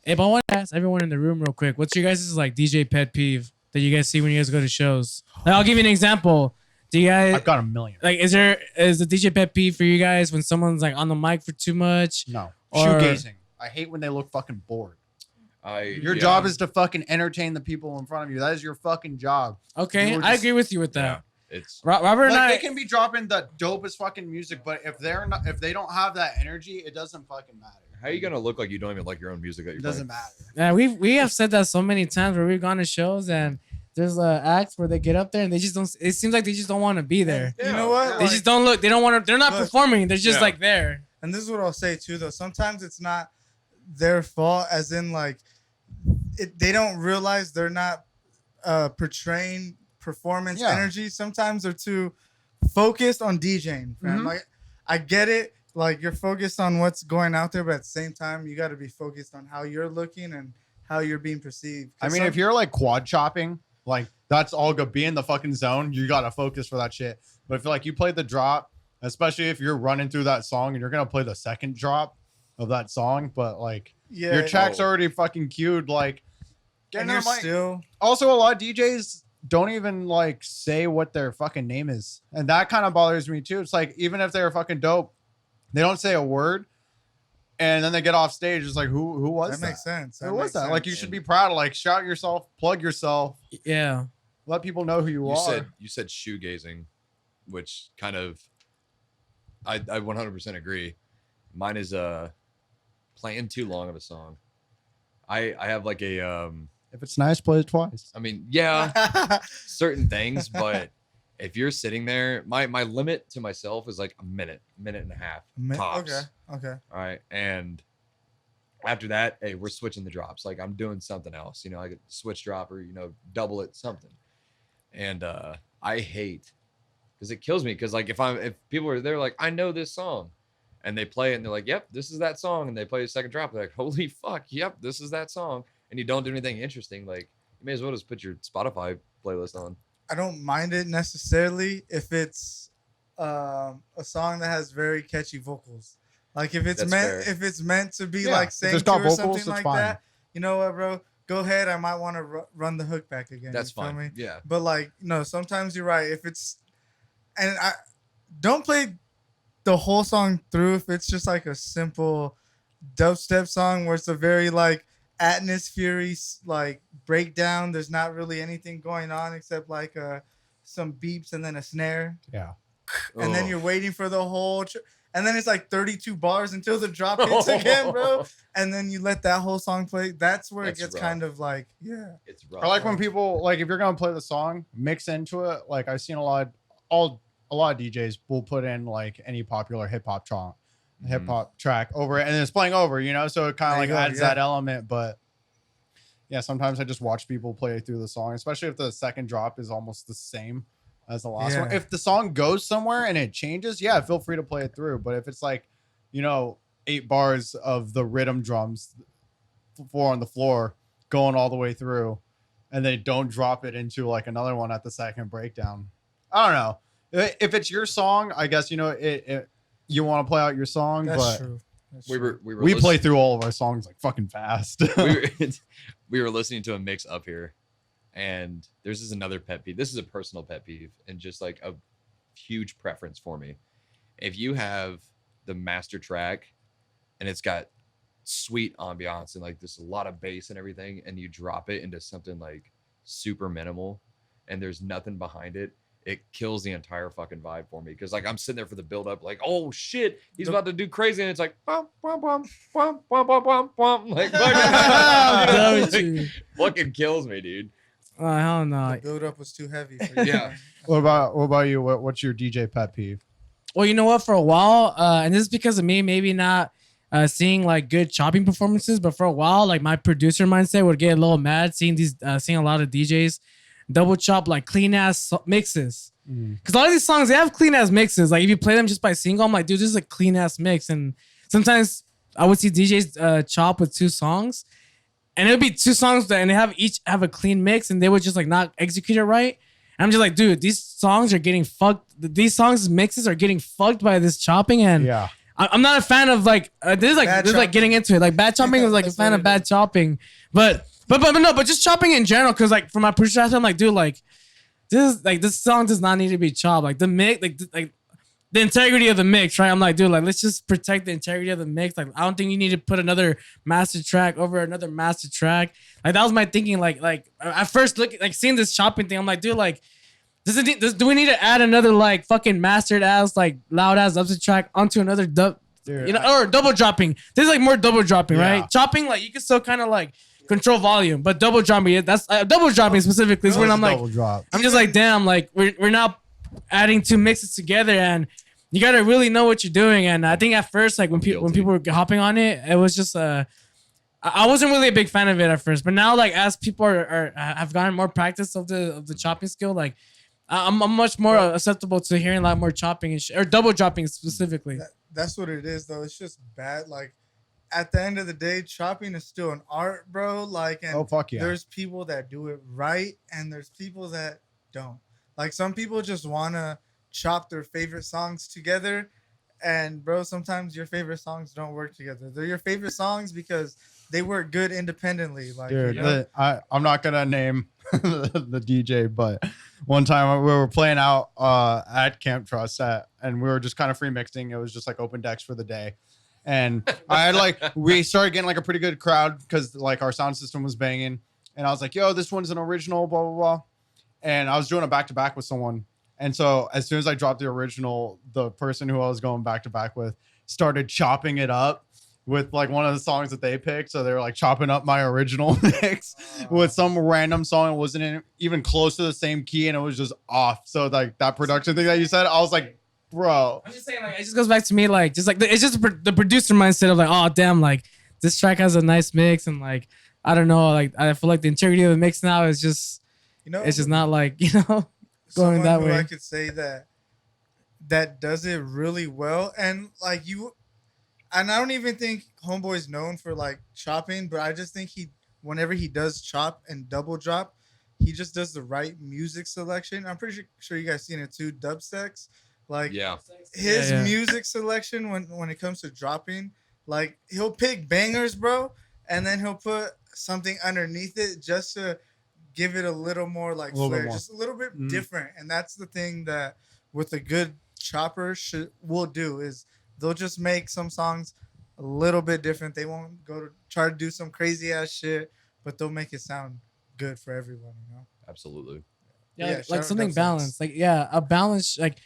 Hey, but I want to ask everyone in the room real quick. What's your guys' like DJ pet peeve that you guys see when you guys go to shows? Like, I'll give you an example. Do you guys? I've got a million. Like, is the DJ pet peeve for you guys when someone's like on the mic for too much? No. Or- Shoegazing. I hate when they look fucking bored. Your job is to fucking entertain the people in front of you. That is your fucking job. Okay, I agree with you with that. Yeah, it's Robert and Like, I. they can be dropping the dopest fucking music, but if they don't have that energy, it doesn't fucking matter. how are you gonna look like you don't even like your own music that you're It doesn't playing? matter. Yeah, we have said that so many times where we've gone to shows and there's acts where they get up there and they just don't. It seems like they just don't want to be there. You know what? They just don't look. They don't want to. They're not Look, performing. They're just yeah. like there. And this is what I'll say too, though. Sometimes it's not their fault, as in like they don't realize they're not portraying performance energy. Sometimes they're too focused on DJing. Fam. Like I get it. Like you're focused on what's going out there, but at the same time, you got to be focused on how you're looking and how you're being perceived. I mean, if you're like quad chopping, like that's all good. Be in the fucking zone. You gotta focus for that shit. But if like you play the drop, especially if you're running through that song and you're gonna play the second drop of that song, but like your track's already fucking queued, like and you're still also a lot of DJs don't even like say what their fucking name is, and that kind of bothers me too. It's like even if they're fucking dope, they don't say a word. And then they get off stage. It's like, who was that? That makes sense. Who was that? Like, you should be proud of, like, shout yourself, plug yourself. Yeah. Let people know who you are. You said shoegazing, which kind of, I 100% agree. Mine is playing too long of a song. I have like a if it's nice, play it twice. I mean, yeah, certain things, but if you're sitting there, my limit to myself is like a minute and a half tops. Okay. All right. And after that, hey, we're switching the drops. Like I'm doing something else, I could switch drop or, double it, something. And I hate, because it kills me. Because like if people are there, like, I know this song, and they play it and they're like, yep, this is that song. And they play a second drop. They're like, holy fuck. Yep. This is that song. And you don't do anything interesting. Like you may as well just put your Spotify playlist on. I don't mind it necessarily if it's a song that has very catchy vocals. Like if it's meant to be like saying to or something like that. You know what, bro? Go ahead. I might want to run the hook back again. That's fine. fine. Yeah. But like, no, sometimes you're right. If it's, and I don't play the whole song through if it's just like a simple dubstep song where it's a very like atmosphere like breakdown. There's not really anything going on except like some beeps and then a snare. Yeah. And then you're waiting for the whole and then it's like 32 bars until the drop hits again, bro. And then you let that whole song play. That's where it gets rough. Kind of like, yeah. It's rough. I like when people, like, if you're gonna play the song, mix into it. Like I've seen a lot of DJs will put in like any popular hip hop track over it, and it's playing over, so it kind of like adds that element. But yeah, sometimes I just watch people play through the song, especially if the second drop is almost the same as the last one. If the song goes somewhere and it changes, feel free to play it through. But if it's like, 8 bars of the rhythm drums, 4 on the floor, going all the way through, and they don't drop it into like another one at the second breakdown, I don't know. If it's your song, I guess you want to play out your song. That's but true. We play through all of our songs like fucking fast. we were listening to a mix up here, and there's another pet peeve. This is a personal pet peeve and just like a huge preference for me. If you have the master track and it's got sweet ambiance and like this a lot of bass and everything, and you drop it into something like super minimal and there's nothing behind it, it kills the entire fucking vibe for me. Because like I'm sitting there for the build up, like, oh shit, he's about to do crazy, and it's like bum, bum, bum, bum, bum, bum, bum, bum. Like fucking kills me, dude. Oh hell no. The build up was too heavy for you. Yeah. What about you? What's your DJ pet peeve? Well, you know what? For a while, and this is because of me, maybe not seeing like good chopping performances, but for a while, like my producer mindset would get a little mad seeing a lot of DJs double chop like clean ass mixes. Because a lot of these songs, they have clean ass mixes. Like if you play them just by single, I'm like, dude, this is a clean ass mix. And sometimes I would see DJs chop with 2 songs, and it would be 2 songs and they each have a clean mix, and they would just like not execute it right. And I'm just like, dude, these songs are getting fucked. These songs mixes are getting fucked by this chopping, and I'm not a fan of like this is like getting into it. Like bad chopping was like a fan of bad chopping, but just chopping in general. Cause like for my producer, I'm like, dude, like this song does not need to be chopped. Like the mix, like the integrity of the mix, right? I'm like, dude, like let's just protect the integrity of the mix. Like I don't think you need to put another master track over another master track. Like that was my thinking. Like at first seeing this chopping thing, I'm like, dude, like. Do we need to add another like fucking mastered ass like loud ass upset track onto another dub, Dude, or double dropping? This is like more double dropping, right? Chopping like you can still kind of like control volume, but double dropping that's double dropping specifically is when I'm like, I'm just like, damn, like we're now adding two mixes together, and you gotta really know what you're doing. And I think at first, like when people were hopping on it, it was just I wasn't really a big fan of it at first, but now like as people have gotten more practice of the chopping skill, like. I'm much more acceptable to hearing a lot more chopping and or double dropping specifically. That's what it is, though. It's just bad. Like at the end of the day, chopping is still an art, bro. Like, and fuck yeah. There's people that do it right, and there's people that don't. Like some people just wanna chop their favorite songs together, and bro, sometimes your favorite songs don't work together. They're your favorite songs because they work good independently. Like, dude, I'm not gonna name the DJ, but one time we were playing out at Camp Trust and we were just kind of free mixing. It was just like open decks for the day, and I had we started getting like a pretty good crowd because like our sound system was banging, and I was like, yo, this one's an original, blah blah blah, and I was doing a back to back with someone, and so as soon as I dropped the original, the person who I was going back to back with started chopping it up with like one of the songs that they picked. So they were like chopping up my original mix with some random song. It wasn't even close to the same key, and it was just off. So like that production thing that you said, I was like, bro. I'm just saying, like, it just goes back to me, like, just like it's just the producer mindset of like, oh damn, like this track has a nice mix, and like I don't know, like I feel like the integrity of the mix now is just, it's just not like going that way. I could say that does it really well, and like you. And I don't even think Homeboy's known for like chopping, but I just think whenever he does chop and double drop, he just does the right music selection. I'm pretty sure you guys seen it too. Dubstep, like his music selection when it comes to dropping, like he'll pick bangers, bro, and then he'll put something underneath it just to give it a little more like flair, just a little bit different. And that's the thing that with a good chopper will do is. They'll just make some songs a little bit different. They won't try to do some crazy ass shit, but they'll make it sound good for everyone, Absolutely. Yeah, like something balanced. Like a balance. Like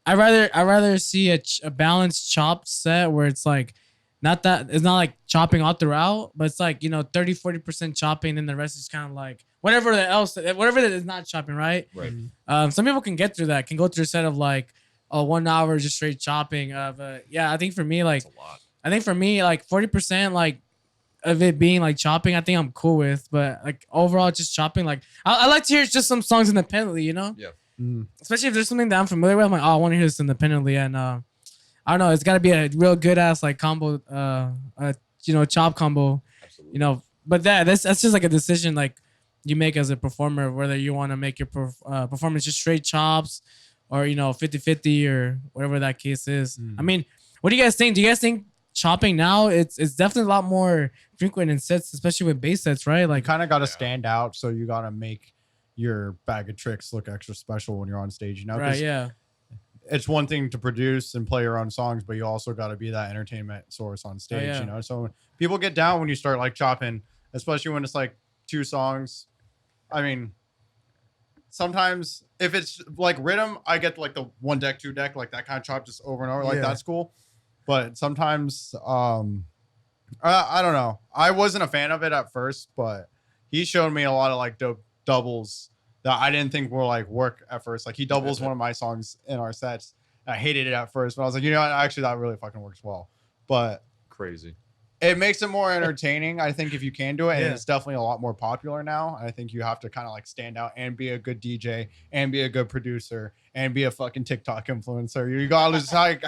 I rather see a balanced chop set where it's like it's not like chopping all throughout, but it's like 30-40% chopping, and the rest is kind of like whatever that is not chopping, right? Right. Some people can get through that. Can go through a set of like. 1 hour just straight chopping. But yeah, I think for me, like, 40% like of it being like chopping, I think I'm cool with. But like overall, just chopping, like I like to hear just some songs independently, Yeah. Especially if there's something that I'm familiar with. I'm like, oh, I want to hear this independently, and I don't know, it's got to be a real good ass like combo, chop combo, Absolutely. But that's just like a decision like you make as a performer, whether you want to make your performance just straight chops. Or 50-50 or whatever that case is. I mean, what do you guys think? Do you guys think chopping now it's definitely a lot more frequent in sets, especially with bass sets, right? Like, kind of got to stand out, so you got to make your bag of tricks look extra special when you're on stage. Right? Yeah. It's one thing to produce and play your own songs, but you also got to be that entertainment source on stage. So when people get down when you start like chopping, especially when it's like 2 songs. I mean. Sometimes if it's like rhythm, I get like the 1 deck, 2 deck, like that kind of chop just over and over. Like that's cool. But sometimes, I don't know. I wasn't a fan of it at first, but he showed me a lot of like dope doubles that I didn't think were like work at first. Like he doubles one of my songs in our sets. I hated it at first, but I was like, actually that really fucking works well. But crazy. It makes it more entertaining, I think, if you can do it. And it's definitely a lot more popular now. I think you have to kind of like stand out and be a good DJ and be a good producer and be a fucking TikTok influencer. You got to just like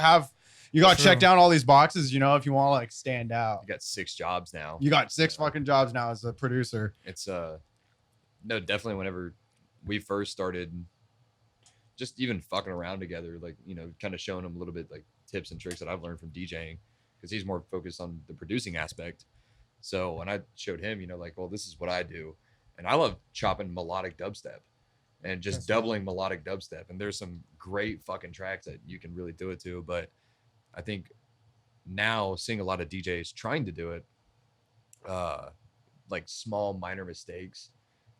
you got to check down all these boxes, if you want to like stand out. You got 6 jobs now. You got 6 fucking jobs now as a producer. It's no, definitely whenever we first started just even fucking around together, like, kind of showing them a little bit like tips and tricks that I've learned from DJing, because he's more focused on the producing aspect. So when I showed him, you know, like, well, this is what I do, and I love chopping melodic dubstep and just doubling melodic dubstep. And there's some great fucking tracks that you can really do it to. But I think now seeing a lot of DJs trying to do it, like small minor mistakes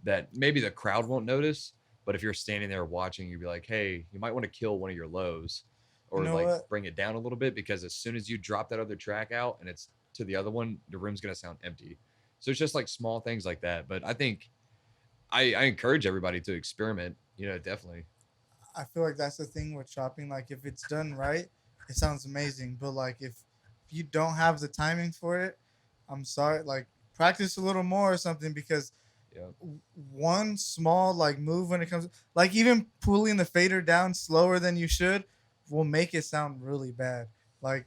that maybe the crowd won't notice, but if you're standing there watching, you'd be like, hey, you might want to kill one of your lows, or bring it down a little bit, because as soon as you drop that other track out and it's to the other one, the room's going to sound empty. So it's just like small things like that. But I think I encourage everybody to experiment, you know, definitely. I feel like that's the thing with chopping. Like if it's done right, it sounds amazing. But like if you don't have the timing for it, I'm sorry, like practice a little more or something, because one small like move when it comes, like even pulling the fader down slower than you should will make it sound really bad. Like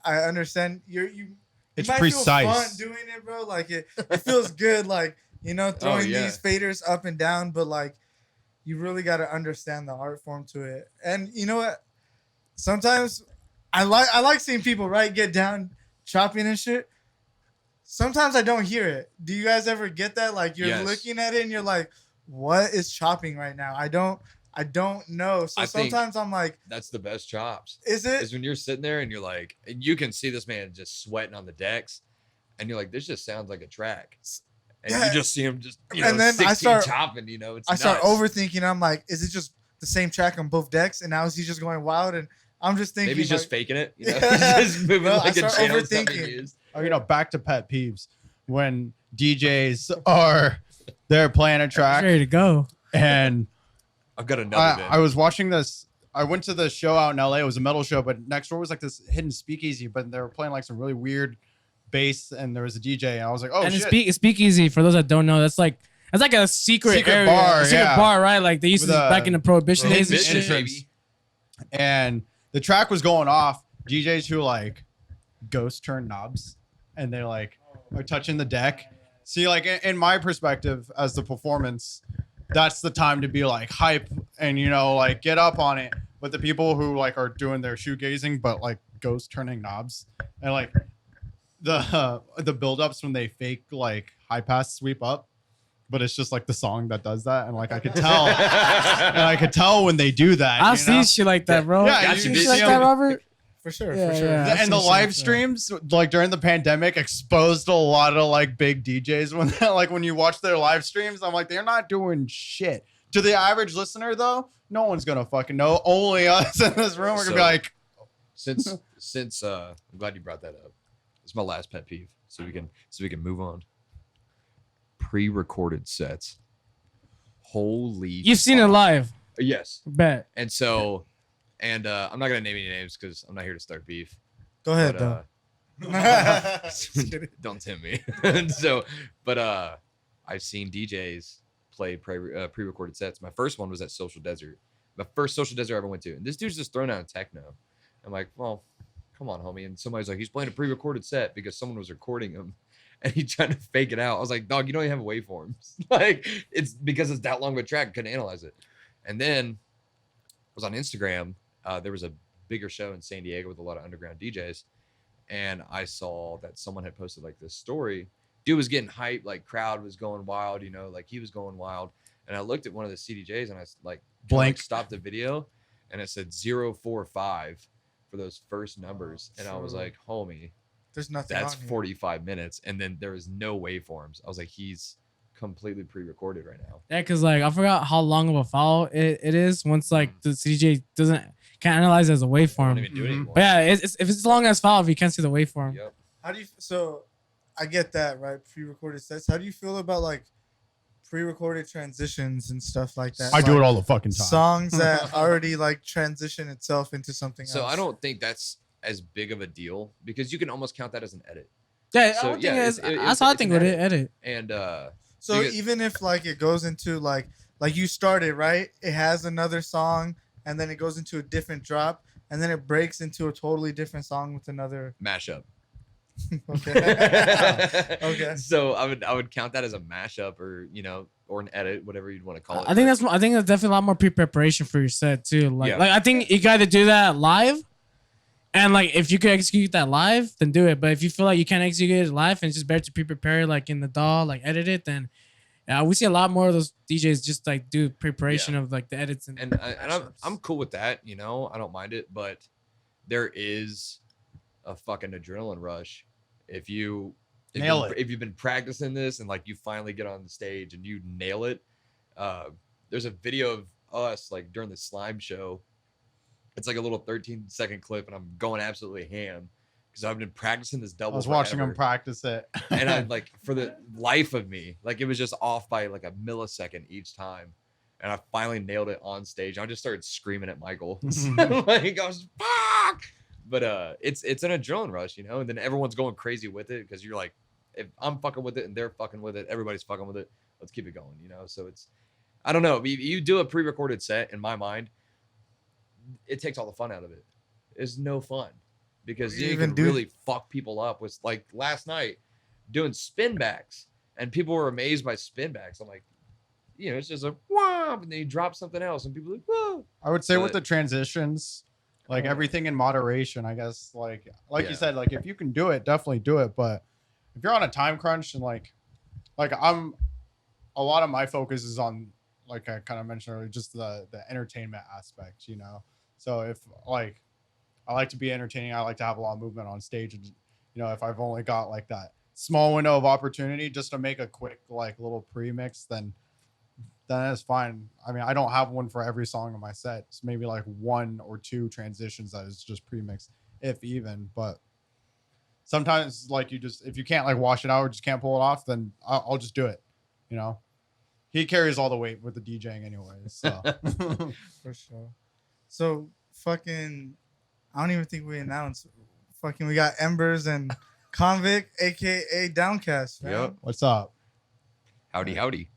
I understand it's might precise. Feel fun doing it, bro. Like it feels good, like, you know, throwing these faders up and down, but like you really got to understand the art form to it. And you know what? Sometimes I like seeing people get down chopping and shit. Sometimes I don't hear it. Do you guys ever get that? Like you're looking at it and you're like, what is chopping right now? I don't know. So sometimes I'm like, that's the best chops. Is it? Is when you're sitting there and you're like, and you can see this man just sweating on the decks, and you're like, this just sounds like a track. And you just see him just, you know, and then 16 I start chopping, you know, I start overthinking. I'm like, is it just the same track on both decks? And now is he just going wild? And I'm just thinking, maybe he's like, just faking it. You know? He's just moving like a channel. Oh, you know, back to pet peeves when DJs are they're playing a track, ready to go, and I've got another. I was watching this. I went to the show out in LA. It was a metal show, but next door was like this hidden speakeasy. But they were playing like some really weird bass, and there was a DJ. And I was like, oh, and shit. Speakeasy, for those that don't know, that's like a secret area, bar, bar, right? Like they used to back in the Prohibition days and shit. Baby. And the track was going off. DJs who like ghost turn knobs, and they like are touching the deck. See, like in my perspective as the performance, that's the time to be like hype and, you know, like get up on it. But the people who like are doing their shoegazing but like ghost turning knobs, and like the build-ups when they fake like high pass sweep up, but it's just like the song that does that, and like I could tell and I could tell when they do that. I've seen shit like that, bro. Yeah, you seen shit like that, Robert? For sure. And the live streams, like during the pandemic, exposed a lot of like big DJs when you watch their live streams. I'm like, they're not doing shit. To the average listener, though, no one's gonna fucking know. Only us in this room are gonna be like. Since I'm glad you brought that up. It's my last pet peeve, so we can move on. Pre-recorded sets. Holy. You've seen it live. Yes. Bet. And so. And I'm not gonna name any names because I'm not here to start beef. Go ahead, though. Don't tempt me. I've seen DJs play pre-recorded sets. My first one was at Social Desert. My first Social Desert I ever went to, and this dude's just throwing out techno. I'm like, well, come on, homie. And somebody's like, he's playing a pre-recorded set because someone was recording him, and he tried to fake it out. I was like, dog, you don't even have waveforms. Like, it's because it's that long of a track, I couldn't analyze it. And then I was on Instagram. There was a bigger show in San Diego with a lot of underground DJs, and I saw that someone had posted like this story. Dude was getting hyped, like crowd was going wild, you know, like he was going wild. And I looked at one of the CDJs and I like stopped the video, and it said 045 for those first numbers, and I was like, homie, there's nothing. That's 45 minutes, and then there was no waveforms. I was like, he's completely pre-recorded right now. Yeah, because like I forgot how long of a file it is once like the CDJ can't analyze it as a waveform. Don't even do it anymore. But yeah, if it's a long as file, if you can't see the waveform. Yep. How do you? So I get that, right? Pre-recorded sets. How do you feel about like pre-recorded transitions and stuff like that? I do it all the fucking time. Songs that already like transition itself into something else. So I don't think that's as big of a deal because you can almost count that as an edit. Yeah, so, that's how I think with it. Edit. And so even if like it goes into like you started, right? It has another song and then it goes into a different drop and then it breaks into a totally different song with another mashup. Okay. Okay. So I would count that as a mashup or or an edit, whatever you'd want to call it. I think that's definitely a lot more pre-preparation for your set too. Like I think you got to do that live, And like, if you could execute that live, then do it. But if you feel like you can't execute it live and it's just better to pre-prepare like in the DAW, like edit it, then we see a lot more of those DJs just like do preparation of like the edits and I'm cool with that. You know, I don't mind it, but there is a fucking adrenaline rush if you've been practicing this and like you finally get on the stage and you nail it. There's a video of us like during the slime show. It's like a little 13-second clip, and I'm going absolutely ham because I've been practicing this double. I was watching him practice it, and I like for the life of me, like it was just off by like a millisecond each time, and I finally nailed it on stage. I just started screaming at Michael, like I was fuck. But it's an adrenaline rush, you know, and then everyone's going crazy with it because you're like, if I'm fucking with it and they're fucking with it, everybody's fucking with it. Let's keep it going, you know. So it's, I don't know. You do a pre-recorded set, in my mind, it takes all the fun out of it. It's no fun because you can really fuck people up with, like last night doing spin backs, and people were amazed by spin backs. I'm like, you know, it's just a whomp, and then you drop something else and people are like, whoa. I would say with the transitions, like everything in moderation, I guess, like you said, like if you can do it, definitely do it. But if you're on a time crunch and like I'm, a lot of my focus is on, like I kind of mentioned earlier, just the entertainment aspect, you know. So if like I like to be entertaining, I like to have a lot of movement on stage, and you know, if I've only got like that small window of opportunity just to make a quick like little pre-mix, then it's fine. I mean, I don't have one for every song in my set. It's maybe like 1 or 2 transitions that is just pre-mixed, if even. But sometimes like if you can't like wash it out or just can't pull it off, then I'll just do it, you know. He carries all the weight with the DJing anyways. So. For sure. So fucking, I don't even think we announced. Fucking, we got Embers and Convict, aka Downcast. Man. Yep. What's up? Howdy.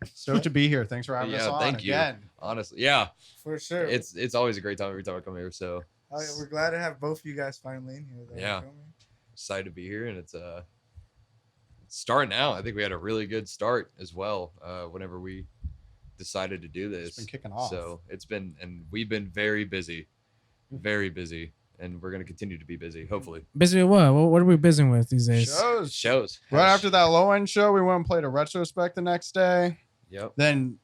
Stoked to be here. Thanks for having us on. Thank you. Again. Honestly, yeah, for sure. It's always a great time every time I come here. So we're glad to have both of you guys finally in here. Though, yeah, excited to be here, and it's starting out. I think we had a really good start as well. Whenever we decided to do this, it's been kicking off. So and we've been very busy, and we're gonna continue to be busy. Hopefully, busy with what? What are we busy with these days? Shows. Right after that low end show, we went and played a retrospect the next day. Yep. Then,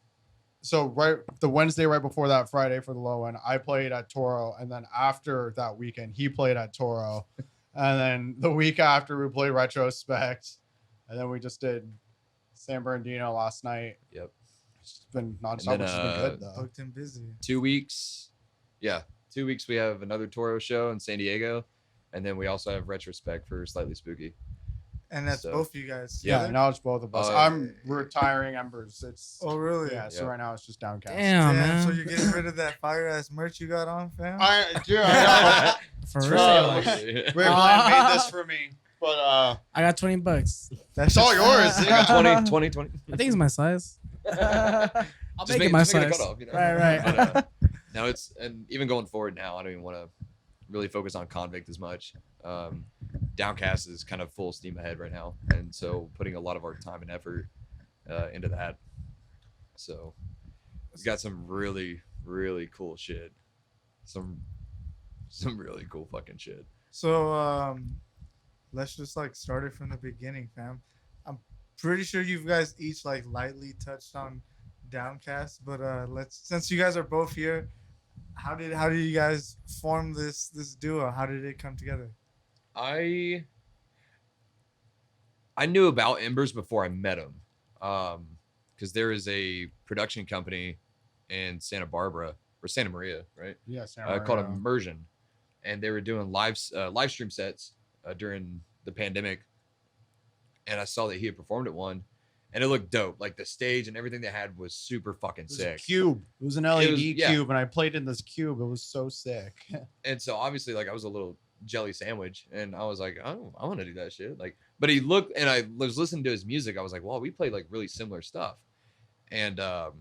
so the Wednesday right before that, Friday for the low end, I played at Toro, and then after that weekend, he played at Toro, and then the week after we played retrospect, and then we just did San Bernardino last night. Yep. It's been nonstop, which has been good though. Booked and busy. 2 weeks. Yeah. 2 weeks we have another Toro show in San Diego, and then we also have retrospect for Slightly Spooky. And that's both you guys. Yeah, now it's both of us. I'm retiring Embers. It's really? Yeah, so right now it's just Downcast. Damn, man. So you're getting rid of that fire ass merch you got on, fam? I know. For real. Riverland made this for me. But I got $20. That's all yours. 20. I think it's my size. I'll Just make it my just make it a size. cutoff, you know? Right. But, no, and even going forward now, I don't even want to really focus on Convict as much. Downcast is kind of full steam ahead right now, and so putting a lot of our time and effort into that. So we've got some really, really cool shit. Some really cool fucking shit. So let's just like start it from the beginning, fam. I'm pretty sure you guys each like lightly touched on Downcast, but since you guys are both here, how did you guys form this duo? How did it come together? I knew about Embers before I met him, because there is a production company in Santa Barbara or Santa Maria, right? Yeah, Santa Maria. Called Immersion, and they were doing live stream sets during the pandemic, and I saw that he had performed at one, and it looked dope. Like the stage and everything they had was super fucking sick. A cube. It was an LED cube, and I played in this cube. It was so sick. And so obviously, like I was a little jelly sandwich, and I was like, oh, I want to do that shit. Like, but he looked, and I was listening to his music. I was like, well, we played like really similar stuff, and I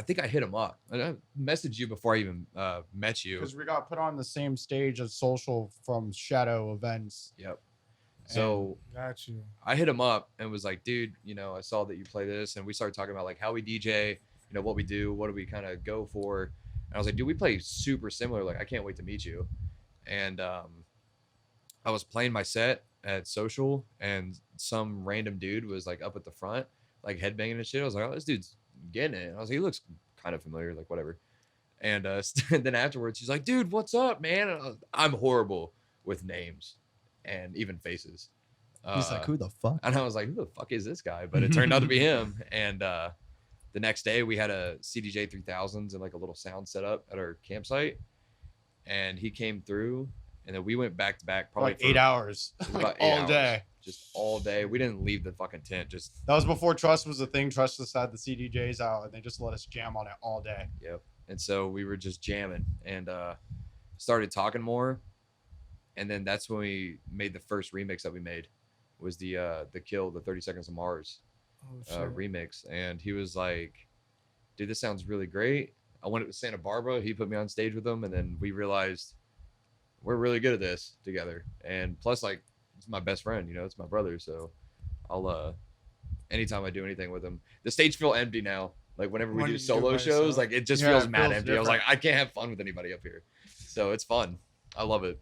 think I hit him up, and I messaged you before I even met you, because we got put on the same stage as Social from Shadow events. Yep. So got you. I hit him up and was like, dude, you know, I saw that you play this, and we started talking about like how we DJ, you know, what we do, what do we kind of go for. And I was like, dude, we play super similar. Like, I can't wait to meet you. and I was playing my set at social, and some random dude was like up at the front, like headbanging and shit. I was like, oh, this dude's getting it. And I was like, he looks kind of familiar, like whatever. And then afterwards, he's like, dude, what's up, man? And I'm horrible with names and even faces. He's like, who the fuck? And I was like, who the fuck is this guy? But it turned out to be him. And the next day, we had a CDJ 3000s and like a little sound set up at our campsite. And he came through. And then we went back to back, probably like 8 hours, about 8 all hours, day, just all day. We didn't leave the fucking tent. Just that was before Trust was a thing. Trust just had the CDJs out, and they just let us jam on it all day. Yep. And so we were just jamming and started talking more. And then that's when we made the first remix that we made, was the Kill, the 30 Seconds of Mars remix. And he was like, dude, this sounds really great. I went to Santa Barbara. He put me on stage with him, and then we realized we're really good at this together. And plus, like, it's my best friend, you know, it's my brother. So I'll anytime I do anything with him, the stage feel empty now. Like whenever we do solo shows, like it just feels mad empty. Different. I was like, I can't have fun with anybody up here. So it's fun. I love it.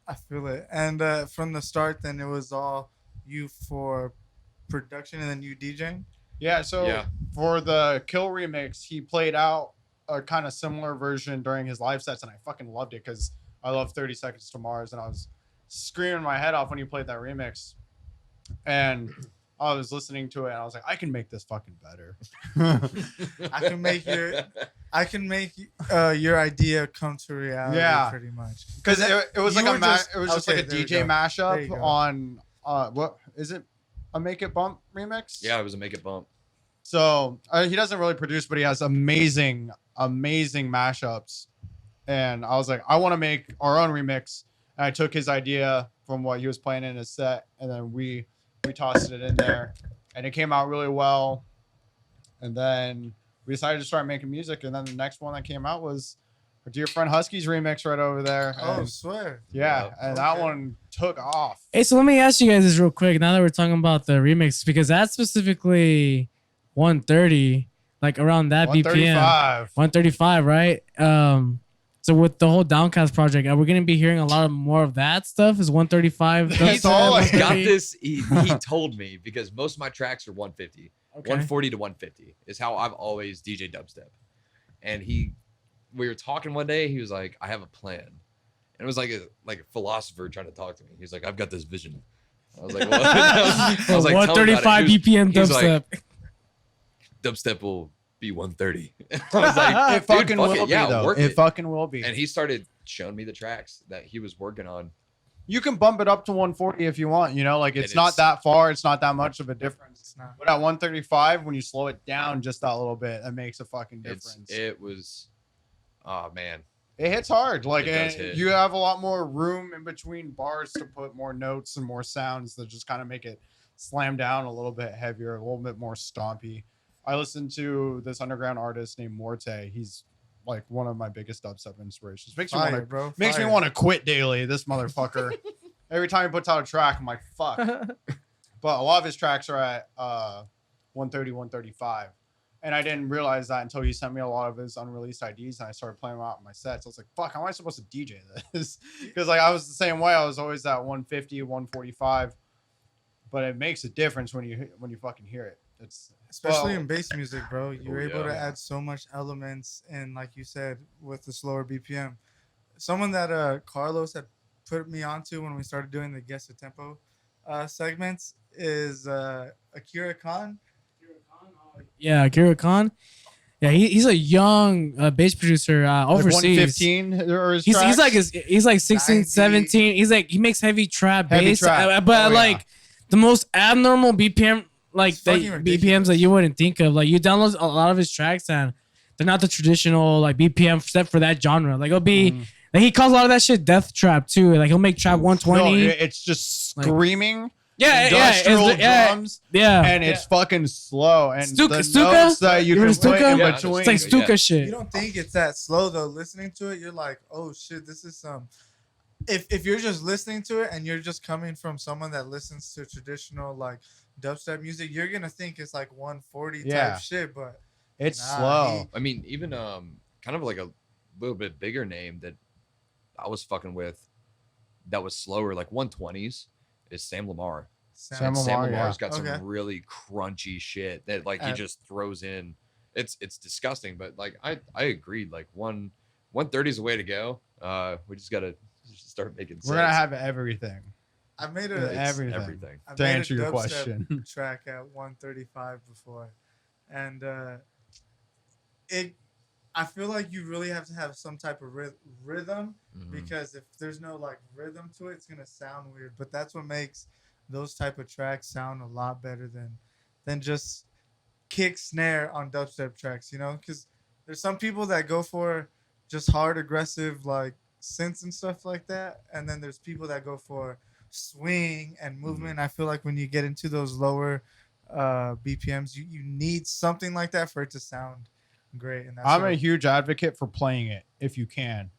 I feel it. And from the start, then it was all you for production and then you DJing? Yeah, so for the Kill remix, he played out a kind of similar version during his live sets, and I fucking loved it because I love 30 Seconds to Mars, and I was screaming my head off when he played that remix. And I was listening to it, and I was like, I can make this fucking better. I can make your idea come to reality, pretty much. Because it was like a DJ mashup on what is it? A Make It Bump remix? Yeah, it was a Make It Bump. So he doesn't really produce, but he has amazing mashups. And I was like, I want to make our own remix. And I took his idea from what he was playing in his set, and then we tossed it in there, and it came out really well. And then we decided to start making music, and then the next one that came out was our dear friend Husky's remix right over there. Oh, swear. Yeah, and that one took off. Hey, so let me ask you guys this real quick. Now that we're talking about the remix, because that's specifically 130, like around that 135. BPM. 135, right? So with the whole Downcast project, are we gonna be hearing a lot more of that stuff? Is 135? He's always got this. He told me, because most of my tracks are 150, 140 to 150 is how I've always DJ dubstep. And we were talking one day. He was like, "I have a plan," and it was like a philosopher trying to talk to me. He's like, "I've got this vision." I was like, "What?" I was like, 135 BPM dubstep. Like, dubstep will be 130. I was like, it fucking will be, though. It fucking will be. And he started showing me the tracks that he was working on. You can bump it up to 140 if you want, you know, like it's not that far, it's not that much of a difference. But at 135, when you slow it down just that little bit, it makes a fucking difference. It was, oh man, it hits hard. Like, hit. You have a lot more room in between bars to put more notes and more sounds that just kind of make it slam down a little bit heavier, a little bit more stompy. I listened to this underground artist named Morte. He's like one of my biggest dubstep inspirations. Makes me want to quit daily. This motherfucker. Every time he puts out a track, I'm like, fuck. But a lot of his tracks are at 130, 135. And I didn't realize that until he sent me a lot of his unreleased IDs, and I started playing them out in my sets. I was like, fuck, how am I supposed to DJ this? Because like I was the same way. I was always at 150, 145. But it makes a difference when you fucking hear it. It's especially in bass music, bro. You're able to add so much elements, and like you said, with the slower BPM. Someone that Carlos had put me onto when we started doing the Guess the Tempo segments is Akira Khan. Yeah, Akira Khan. Yeah, he's a young bass producer overseas. Like 115 or his he's like 16, 90. 17. He's like, he makes heavy trap bass, but like the most abnormal BPM. Like the BPMs that you wouldn't think of. Like you download a lot of his tracks and they're not the traditional like BPM set for that genre. Like it'll be like he calls a lot of that shit death trap too. Like he'll make trap 120. No, it's just screaming. Industrial drums. And it's fucking slow. And the notes that you can put in between. It's like Stuka shit. You don't think it's that slow though. Listening to it, you're like, oh shit, this is some. If you're just listening to it and you're just coming from someone that listens to traditional like dubstep music, you're gonna think it's like 140 type shit, but it's slow. I mean, even kind of like a little bit bigger name that I was fucking with that was slower, like 120s, is Sam Lamar. Sam And Sam Lamar, yeah. Lamar's got Okay. some really crunchy shit that like he just throws in. It's disgusting, but like I agreed. Like 130 is the way to go. We just gotta start making sense. We're gonna have everything. I made It's a everything. I To made answer a your dubstep question. track at 135 before, and I feel like you really have to have some type of rhythm Mhm. because if there's no like rhythm to it, it's gonna sound weird. But that's what makes those type of tracks sound a lot better than just kick snare on dubstep tracks. You know, because there's some people that go for just hard aggressive like synths and stuff like that, and then there's people that go for swing and movement. I feel like when you get into those lower BPMs, you need something like that for it to sound great. And that's I'm a huge advocate for playing it if you can.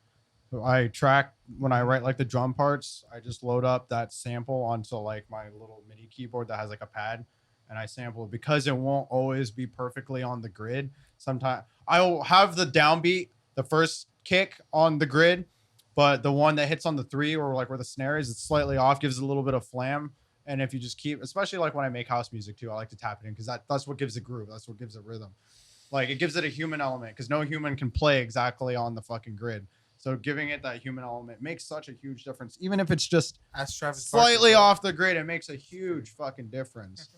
I track when I write like the drum parts, I just load up that sample onto like my little MIDI keyboard that has like a pad, and I sample it because it won't always be perfectly on the grid. Sometimes I'll have the downbeat, the first kick on the grid, but the one that hits on the 3 or like where the snare is, it's slightly off, gives it a little bit of flam. And if you just keep, especially like when I make house music too, I like to tap it in because that's what gives it groove. That's what gives it rhythm. Like it gives it a human element because no human can play exactly on the fucking grid. So giving it that human element makes such a huge difference. Even if it's just slightly off the grid, it makes a huge fucking difference.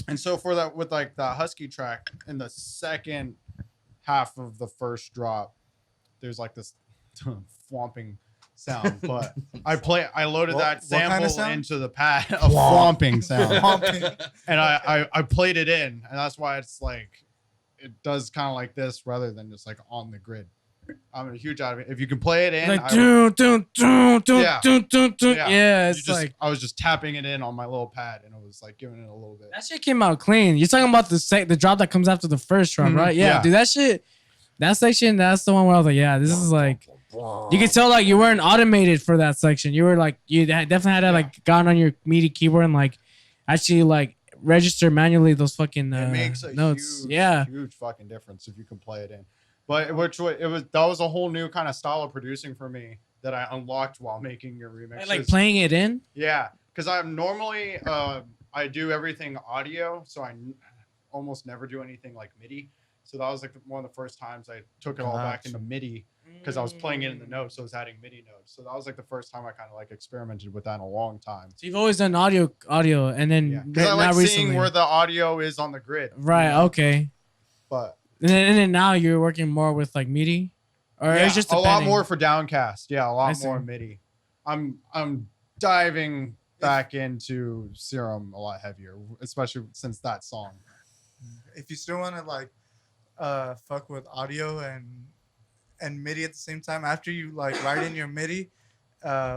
And so for that, with like the Husky track in the second half of the first drop, there's like this thwomping sound, but I loaded that sample into the pad, a thwomping sound, and I played it in, and that's why it's like it does kind of like this rather than just like on the grid. I'm a huge advocate. If you can play it in, like it's like I was just tapping it in on my little pad, and it was like giving it a little bit. that shit came out clean. You're talking about the drop that comes after the first drop, right? Yeah, dude, that shit, that section, that's the one where I was like, yeah, this is like, you can tell like you weren't automated for that section. You were like, you definitely had to like gotten on your MIDI keyboard and like actually like register manually those fucking it makes a notes. huge fucking difference if you can play it in. But that was a whole new kind of style of producing for me that I unlocked while making your remix. Like playing it in. Yeah, because I'm normally I do everything audio, so I almost never do anything like MIDI. So that was like one of the first times I took it all back into MIDI because I was playing it in the notes, so I was adding MIDI notes. So that was like the first time I kind of like experimented with that in a long time. So you've always done audio, and then because I like seeing where the audio is on the grid. Right. You know? Okay. But and then now you're working more with like MIDI, or it's just a lot more for Downcast. Yeah, a lot more MIDI. I'm diving back into Serum a lot heavier, especially since that song. If you still want to like fuck with audio and MIDI at the same time after you like write in your MIDI,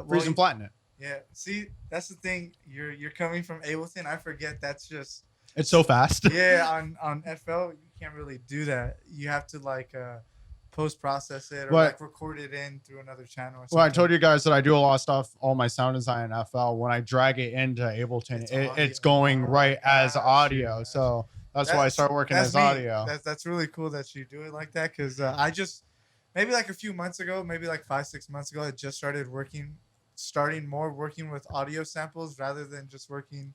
freeze and flatten it. Yeah, see, that's the thing. You're coming from Ableton. I forget that's just it's so fast. Yeah, on FL you can't really do that. You have to like post process it or like record it in through another channel. Or something. Well, I told you guys that I do a lot of stuff, all my sound design in FL. When I drag it into Ableton, it's going right as audio. So that's why I start working as audio. That's really cool that you do it like that because I just maybe like a few months ago, maybe like 5-6 months ago, I just started working with audio samples rather than just working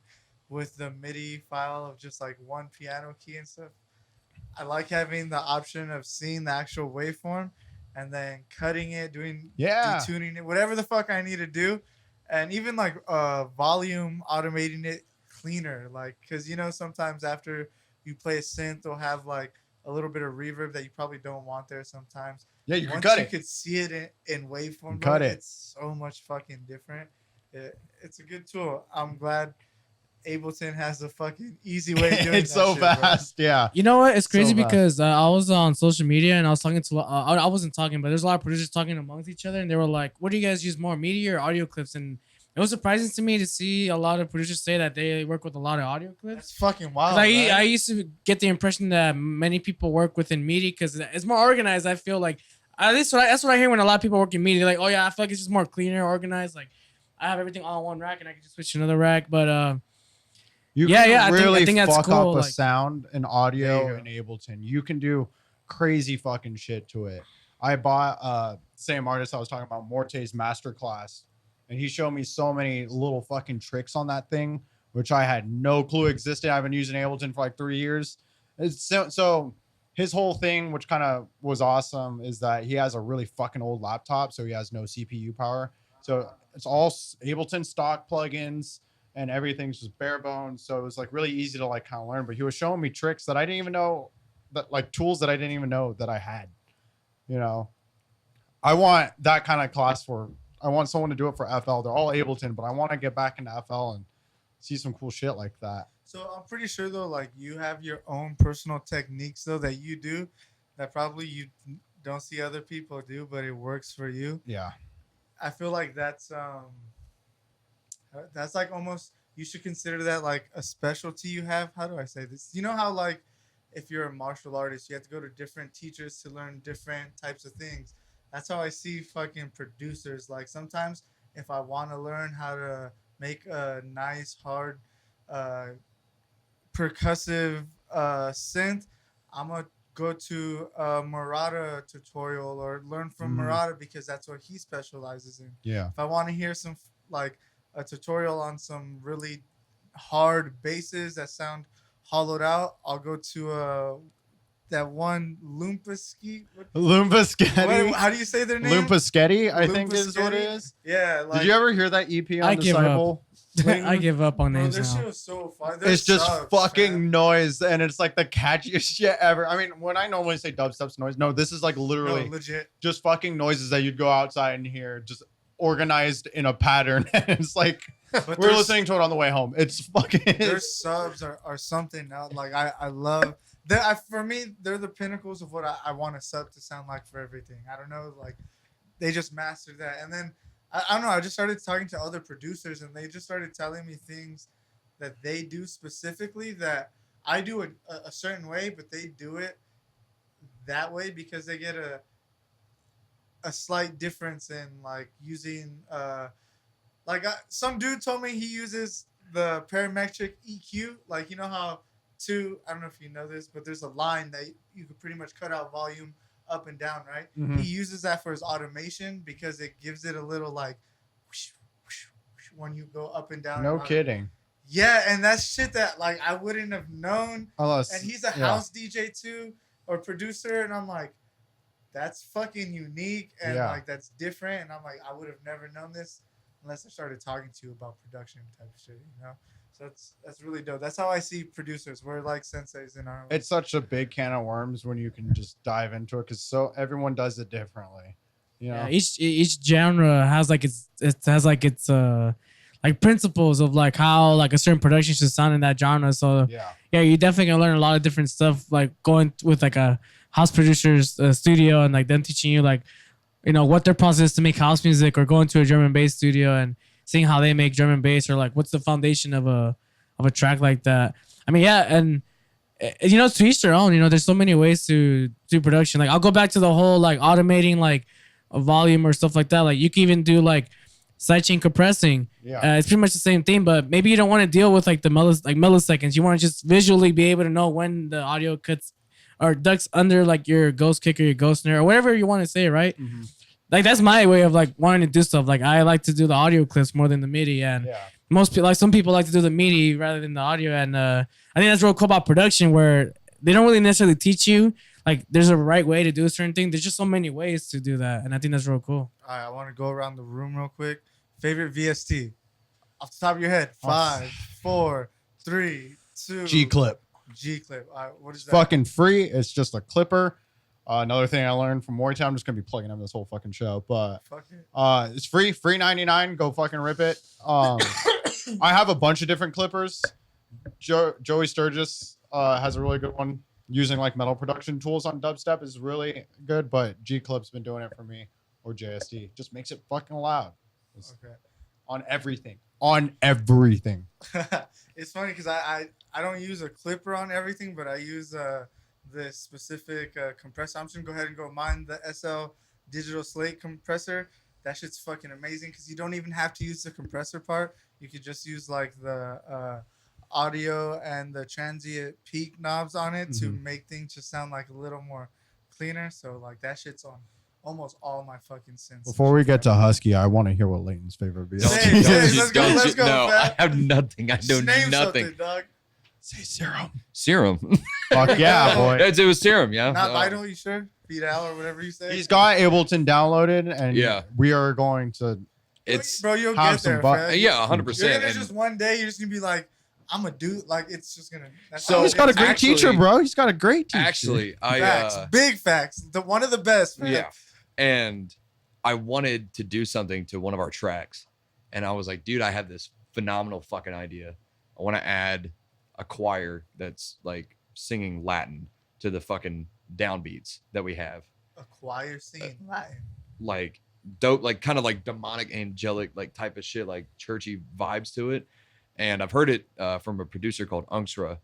with the MIDI file of just like one piano key and stuff. I like having the option of seeing the actual waveform and then cutting it, detuning it, whatever the fuck I need to do. And even like volume automating it cleaner. Like, cause you know, sometimes after you play a synth, they'll have like a little bit of reverb that you probably don't want there sometimes. Yeah, you can cut it. You could see it in waveform. Cut it. It's so much fucking different. It's a good tool. I'm glad Ableton has a fucking easy way of doing it's so shit, fast. Bro. Yeah. You know what? It's crazy because I was on social media and I was talking to, I wasn't talking, but there's a lot of producers talking amongst each other and they were like, what do you guys use more, MIDI or audio clips? And it was surprising to me to see a lot of producers say that they work with a lot of audio clips. That's fucking wild. I used to get the impression that many people work within MIDI because it's more organized. I feel like, at least that's what I hear when a lot of people work in MIDI. They're like, oh yeah, I feel like it's just more cleaner, organized. Like I have everything all on one rack and I can just switch to another rack. But you can really I think that's fuck cool. up a sound and audio in Ableton. You can do crazy fucking shit to it. I bought same artist I was talking about, Morte's Masterclass, and he showed me so many little fucking tricks on that thing, which I had no clue existed. I've been using Ableton for like 3 years. It's so his whole thing, which kind of was awesome, is that he has a really fucking old laptop, so he has no CPU power. So it's all Ableton stock plugins, and everything's just bare bones. So it was like really easy to like kind of learn. But he was showing me tricks that I didn't even know, that like tools that I didn't even know that I had. You know, I want that kind of class for. I want someone to do it for FL. They're all Ableton, but I want to get back into FL and see some cool shit like that. So I'm pretty sure though, like you have your own personal techniques though that you do, that probably you don't see other people do, but it works for you. Yeah. I feel like that's like almost, you should consider that like a specialty you have. How do I say this? You know how like if you're a martial artist, you have to go to different teachers to learn different types of things. That's how I see fucking producers. Like sometimes if I want to learn how to make a nice hard percussive synth, I'm gonna go to a Murata tutorial or learn from Murata because that's what he specializes in. Yeah. If I want to hear some like a tutorial on some really hard basses that sound hollowed out, I'll go to that one Lumpaski. Lumpasketty. How do you say their name? Lumpasketty, I think is what it is. Yeah. Like, did you ever hear that EP on I give up. Disciple? I give up on bro, names this now. shit was so fun. It's just fucking noise, and it's like the catchiest shit ever. I mean, when I normally say dubstep's noise, no, this is like literally legit. just fucking noises that you'd go outside and hear, just organized in a pattern. And it's like But we're listening to it on the way home. It's fucking. Their subs are something now. Like I love. For me, they're the pinnacles of what I want a sub to sound like for everything. I don't know, like they just mastered that. And then I don't know. I just started talking to other producers, and they just started telling me things that they do specifically that I do a certain way, but they do it that way because they get a slight difference in like using some dude told me he uses the parametric EQ, like you know how I don't know if you know this, but there's a line that you could pretty much cut out volume up and down, right? Mhm. He uses that for his automation because it gives it a little like whoosh, whoosh, whoosh, when you go up and down. No kidding. Yeah, and that's shit that like I wouldn't have known. Unless, And he's a house DJ too, or producer, and I'm like, that's fucking unique and like that's different. And I'm like, I would have never known this unless I started talking to you about production type of shit, you know? So that's really dope. That's how I see producers. We're like senseis in our own. It's such a big can of worms when you can just dive into it, because everyone does it differently. You know? Yeah, each genre has like its like principles of like how like a certain production should sound in that genre. So yeah, you definitely can learn a lot of different stuff, like going with like a house producer's studio and like them teaching you like, you know, what their process is to make house music, or going to a drum and bass studio and seeing how they make drum and bass, or like what's the foundation of a track like that. I mean, yeah, and you know, to each their own. You know, there's so many ways to do production. Like I'll go back to the whole like automating like a volume or stuff like that. Like you can even do like sidechain compressing. Yeah, it's pretty much the same thing, but maybe you don't want to deal with like the milliseconds. You want to just visually be able to know when the audio cuts or ducks under like your ghost kick or your ghost snare or whatever you want to say, right? Mm-hmm. Like that's my way of like wanting to do stuff. Like I like to do the audio clips more than the MIDI, and most people, like some people, like to do the MIDI rather than the audio. And I think that's real cool about production, where they don't really necessarily teach you like there's a right way to do a certain thing. There's just so many ways to do that, and I think that's real cool. All right, I want to go around the room real quick. Favorite VST off the top of your head? 5, 4, 3, 2. G clip. G clip. All right, what is that? Fucking free. It's just a clipper. Another thing I learned from Morty, I'm just gonna be plugging in this whole fucking show, but it's free 99. Go fucking rip it. I have a bunch of different clippers. Joey Sturgis has a really good one using like metal production tools on dubstep is really good, but G Clip's been doing it for me, or JSD. Just makes it fucking loud. On everything. It's funny because I don't use a clipper on everything, but I use this specific compressor. I'm just gonna go ahead and go mine the SL digital slate compressor. That shit's fucking amazing because you don't even have to use the compressor part. You could just use like the audio and the transient peak knobs on it to make things just sound like a little more cleaner. So like that shit's on almost all my fucking synths. Before we get to Husky, I want to hear what Leighton's favorite beat is. Let's go, no, fam. I have nothing. I know Name nothing. something, dog. Say Serum. Serum. Fuck yeah, boy. It was Serum, yeah. Not Vital, you sure? Vital or whatever you say. He's got Ableton downloaded, and Yeah. we are going to. It's bro, you'll have get some there, fam. yeah, 100%. You're gonna and just one day, you're just gonna be like, I'm a dude. Like, it's just gonna. So He's got a great actually- teacher, bro. He's got a great teacher. actually, facts, big facts. One of the best, man. yeah. And I wanted to do something to one of our tracks. And I was like, dude, I have this phenomenal fucking idea. I want to add a choir that's like singing Latin to the fucking downbeats that we have. A choir scene, Latin. Like dope, like kind of like demonic, angelic, like type of shit, like churchy vibes to it. And I've heard it from a producer called Unksra.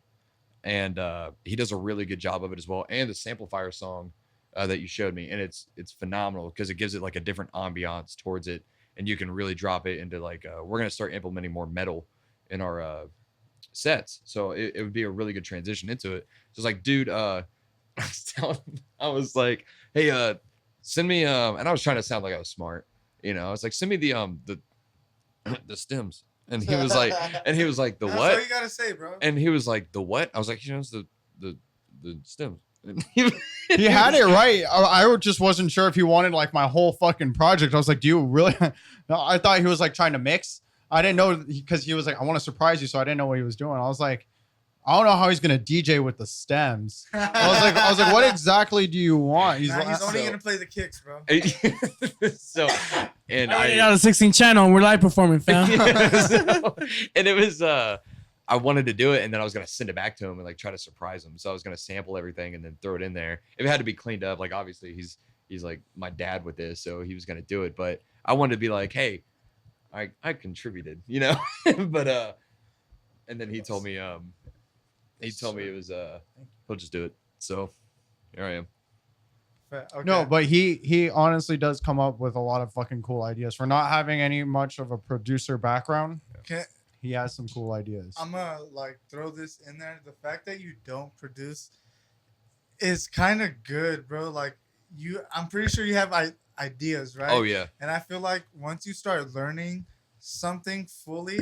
And he does a really good job of it as well. And the Samplifier song that you showed me, and it's phenomenal because it gives it like a different ambiance towards it, and you can really drop it into like we're gonna start implementing more metal in our sets, so it would be a really good transition into it. So it's like, dude, I was like, hey, send me and I was trying to sound like I was smart, you know. I was like, send me the stems, and he was like, the That's what? all you gotta say, bro. And he was like, the what? I was like, you know, it's the stems. And He had it right. I just wasn't sure if he wanted like my whole fucking project. I was like, do you really? No, I thought he was like trying to mix. I didn't know because he was like, I want to surprise you, so I didn't know what he was doing. I was like, I don't know how he's gonna DJ with the stems. I was like, what exactly do you want? He's like, only gonna play the kicks, bro. so, and I got a 16 channel and we're live performing, fam. and it was I wanted to do it, and then I was gonna send it back to him and like try to surprise him. So I was gonna sample everything and then throw it in there. If it had to be cleaned up, like obviously he's like my dad with this, so he was gonna do it. But I wanted to be like, hey, I contributed, you know. But and then he told me it was he'll just do it. So here I am. Okay. No, but he honestly does come up with a lot of fucking cool ideas. For not having any much of a producer background, he has some cool ideas. I'm gonna like throw this in there. The fact that you don't produce is kind of good, bro. Like I'm pretty sure you have ideas, right? Oh yeah. And I feel like once you start learning something fully,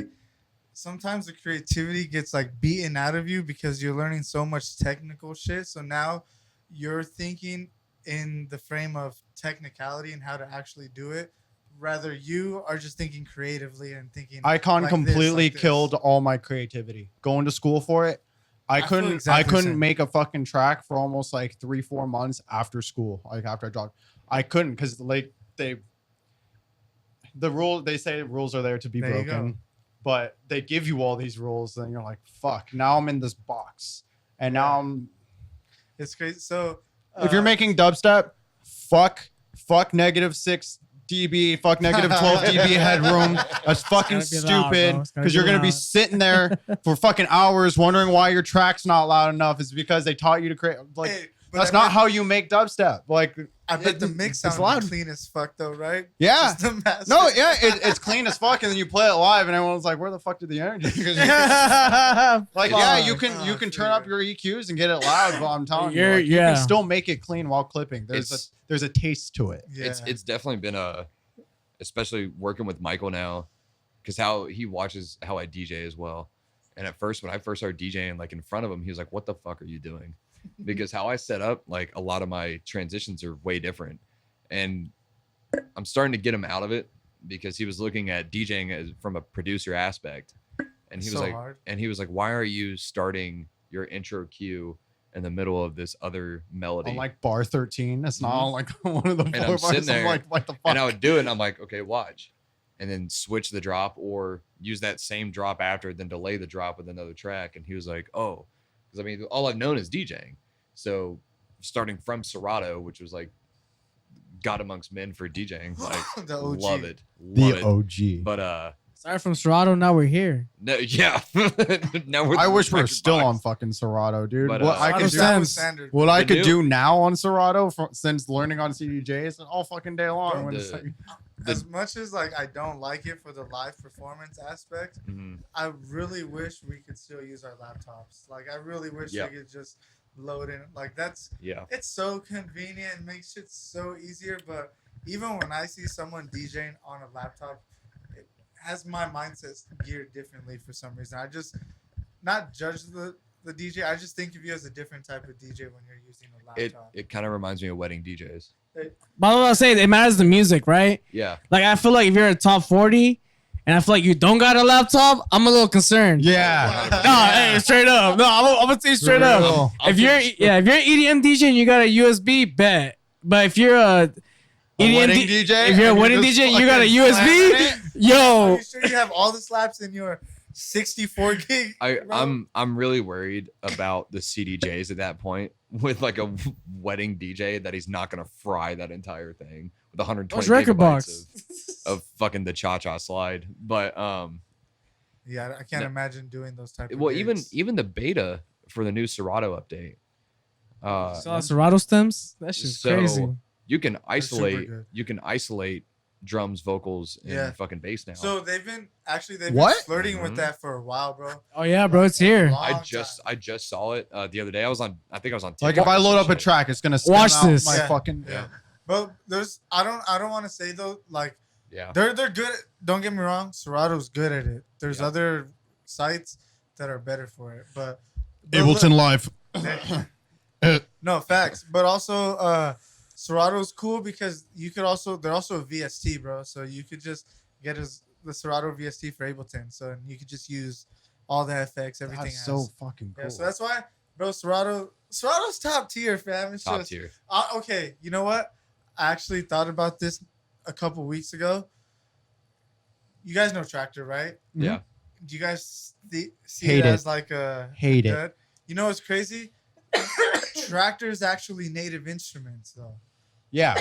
sometimes the creativity gets like beaten out of you because you're learning so much technical shit. So now you're thinking in the frame of technicality and how to actually do it. Rather, you are just thinking creatively and thinking. Icon like completely this. killed all my creativity. Going to school for it, I couldn't exactly the same. make a fucking track for almost like 3-4 months after school. Like after I dropped, I couldn't because like they say rules are there to be There you broken, go. but they give you all these rules, and you're like, fuck. Now I'm in this box, and now I'm. It's crazy. So If you're making dubstep, fuck -6 dB, fuck -12 dB headroom. That's fucking It's gotta be loud, stupid bro. It's gotta because you're be gonna be loud. sitting there for fucking hours wondering why your track's not loud enough. It's because they taught you to create. Like hey, but that's I not bet- how you make dubstep. Like I bet the mix it's sounds loud. clean as fuck though, right? Yeah. Just the master. No, yeah, it's clean as fuck, and then you play it live, and everyone's like, "Where the fuck did the energy?" 'Cause like, yeah, you can turn up your EQs and get it loud, but I'm telling you, like, you Yeah. can still make it clean while clipping. There's a taste to it. Yeah. It's definitely been especially working with Michael now, because how he watches how I DJ as well. And at first, when I first started DJing, like in front of him, he was like, "What the fuck are you doing?" Because how I set up, like a lot of my transitions are way different, and I'm starting to get him out of it because he was looking at DJing as from a producer aspect, and he was So like, hard. "Why are you starting your intro cue in the middle of this other melody?" On like bar 13, it's not on like one of the And four I'm sitting bars. I'm there, like, what the fuck? and I would do it, and I'm like, okay, watch, and then switch the drop or use that same drop after, then delay the drop with another track. And he was like, oh, because I mean, all I've known is DJing. So starting from Serato, which was like God amongst men for DJing, like The OG. love it. The OG. But Started from Serato, now we're here. no, yeah. Now we're I wish we were record still box. on fucking Serato, dude. But, what I Serato could do, sounds- standard. what I The could new- do now on Serato since learning on CDJs all fucking day long. Bro, when it's the- like- As much as like I don't like it for the live performance aspect, Mhm. I really wish we could still use our laptops. Like I really wish Yeah. we could just loading. Like that's Yeah. it's so convenient and makes it so easier. But even when I see someone DJing on a laptop, it has my mindset geared differently for some reason. I just not judge the DJ. I just think of you as a different type of DJ when you're using a laptop. It kind of reminds me of wedding DJs. But what I say, it matters the music, right? Yeah. Like I feel like if you're a top 40 and I feel like you don't got a laptop, I'm a little concerned. Yeah. No, hey, straight up. No, I'm gonna say straight up. If you're EDM DJ and you got a USB, bet. But if you're a wedding DJ, if you're a wedding DJ and you got a USB, yo. Are you sure you have all the slaps in your 64 gig? I'm really worried about the CDJs at that point with like a wedding DJ that he's not gonna fry that entire thing with 120 record gigabytes box of fucking the cha-cha slide. But yeah, I can't imagine doing those type of well, gigs. even the beta for the new Serato update. So Serato stems? That's just crazy. You can good. isolate drums, vocals, and fucking bass now. So they've been flirting with that for a while, bro. Oh yeah, bro, it's here. I just saw it the other day. I think I was on TikTok Like if I load up a track, it's gonna stem Watch out this. my Yeah. fucking But there's I don't want to say though, like Yeah. they're good. Don't get me wrong, Serato's good at it. There's other sites that are better for it, but Ableton Live. no facts. But also Serato's cool because they're also a VST, bro. So you could just get the Serato VST for Ableton. So you could just use all the effects, everything. That's so fucking cool. Yeah, so that's why, bro, Serato's top tier, fam. It's Top just, tier. Okay, you know what? I actually thought about this a couple weeks ago. You guys know Tractor, right? Yeah. Do you guys see Hate it it. as like a Hate it. good? You know what's crazy? Tractor's actually native instruments, though. Yeah.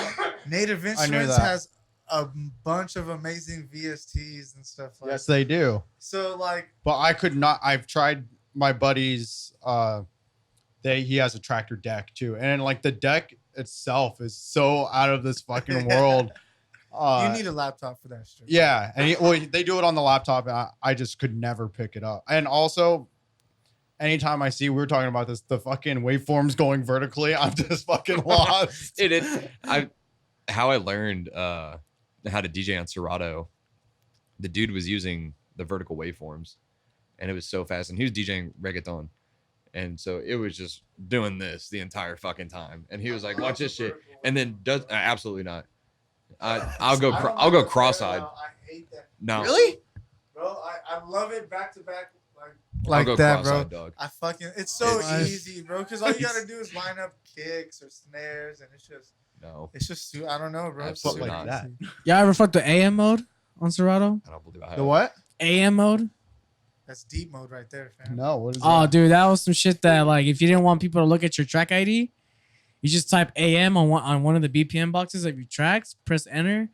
Native Instruments that. has a bunch of amazing VSTs and stuff like Yes, they do. So like, But I could not. I've tried my buddy's. He has a Tractor deck too, and like the deck itself is so out of this fucking world. you need a laptop for that shit. Yeah, and they do it on the laptop, and I just could never pick it up. And also, anytime I see, we were talking about this, the fucking waveforms going vertically, I'm just fucking lost. How I learned how to DJ on Serato, the dude was using the vertical waveforms, and it was so fast. And he was DJing reggaeton, and so it was just doing this the entire fucking time. And he was like, "Watch this shit," and then does absolutely not. I'll go cross-eyed. I hate that. No, Really? Bro, I love it back to back I'll like go that, bro. cross-eyed, dog. It's so It's- easy, bro. Because all you gotta do is line up kicks or snares, and No, it's just I don't know, bro. It's Absolutely so not. that. easy. Y'all ever fuck the AM mode on Serato? I don't believe I have. The what? AM mode? That's deep mode right there, fam. No, what is Oh, that? dude, that was some shit that like if you didn't want people to look at your track ID, you just type AM on one of the BPM boxes of your tracks, press enter,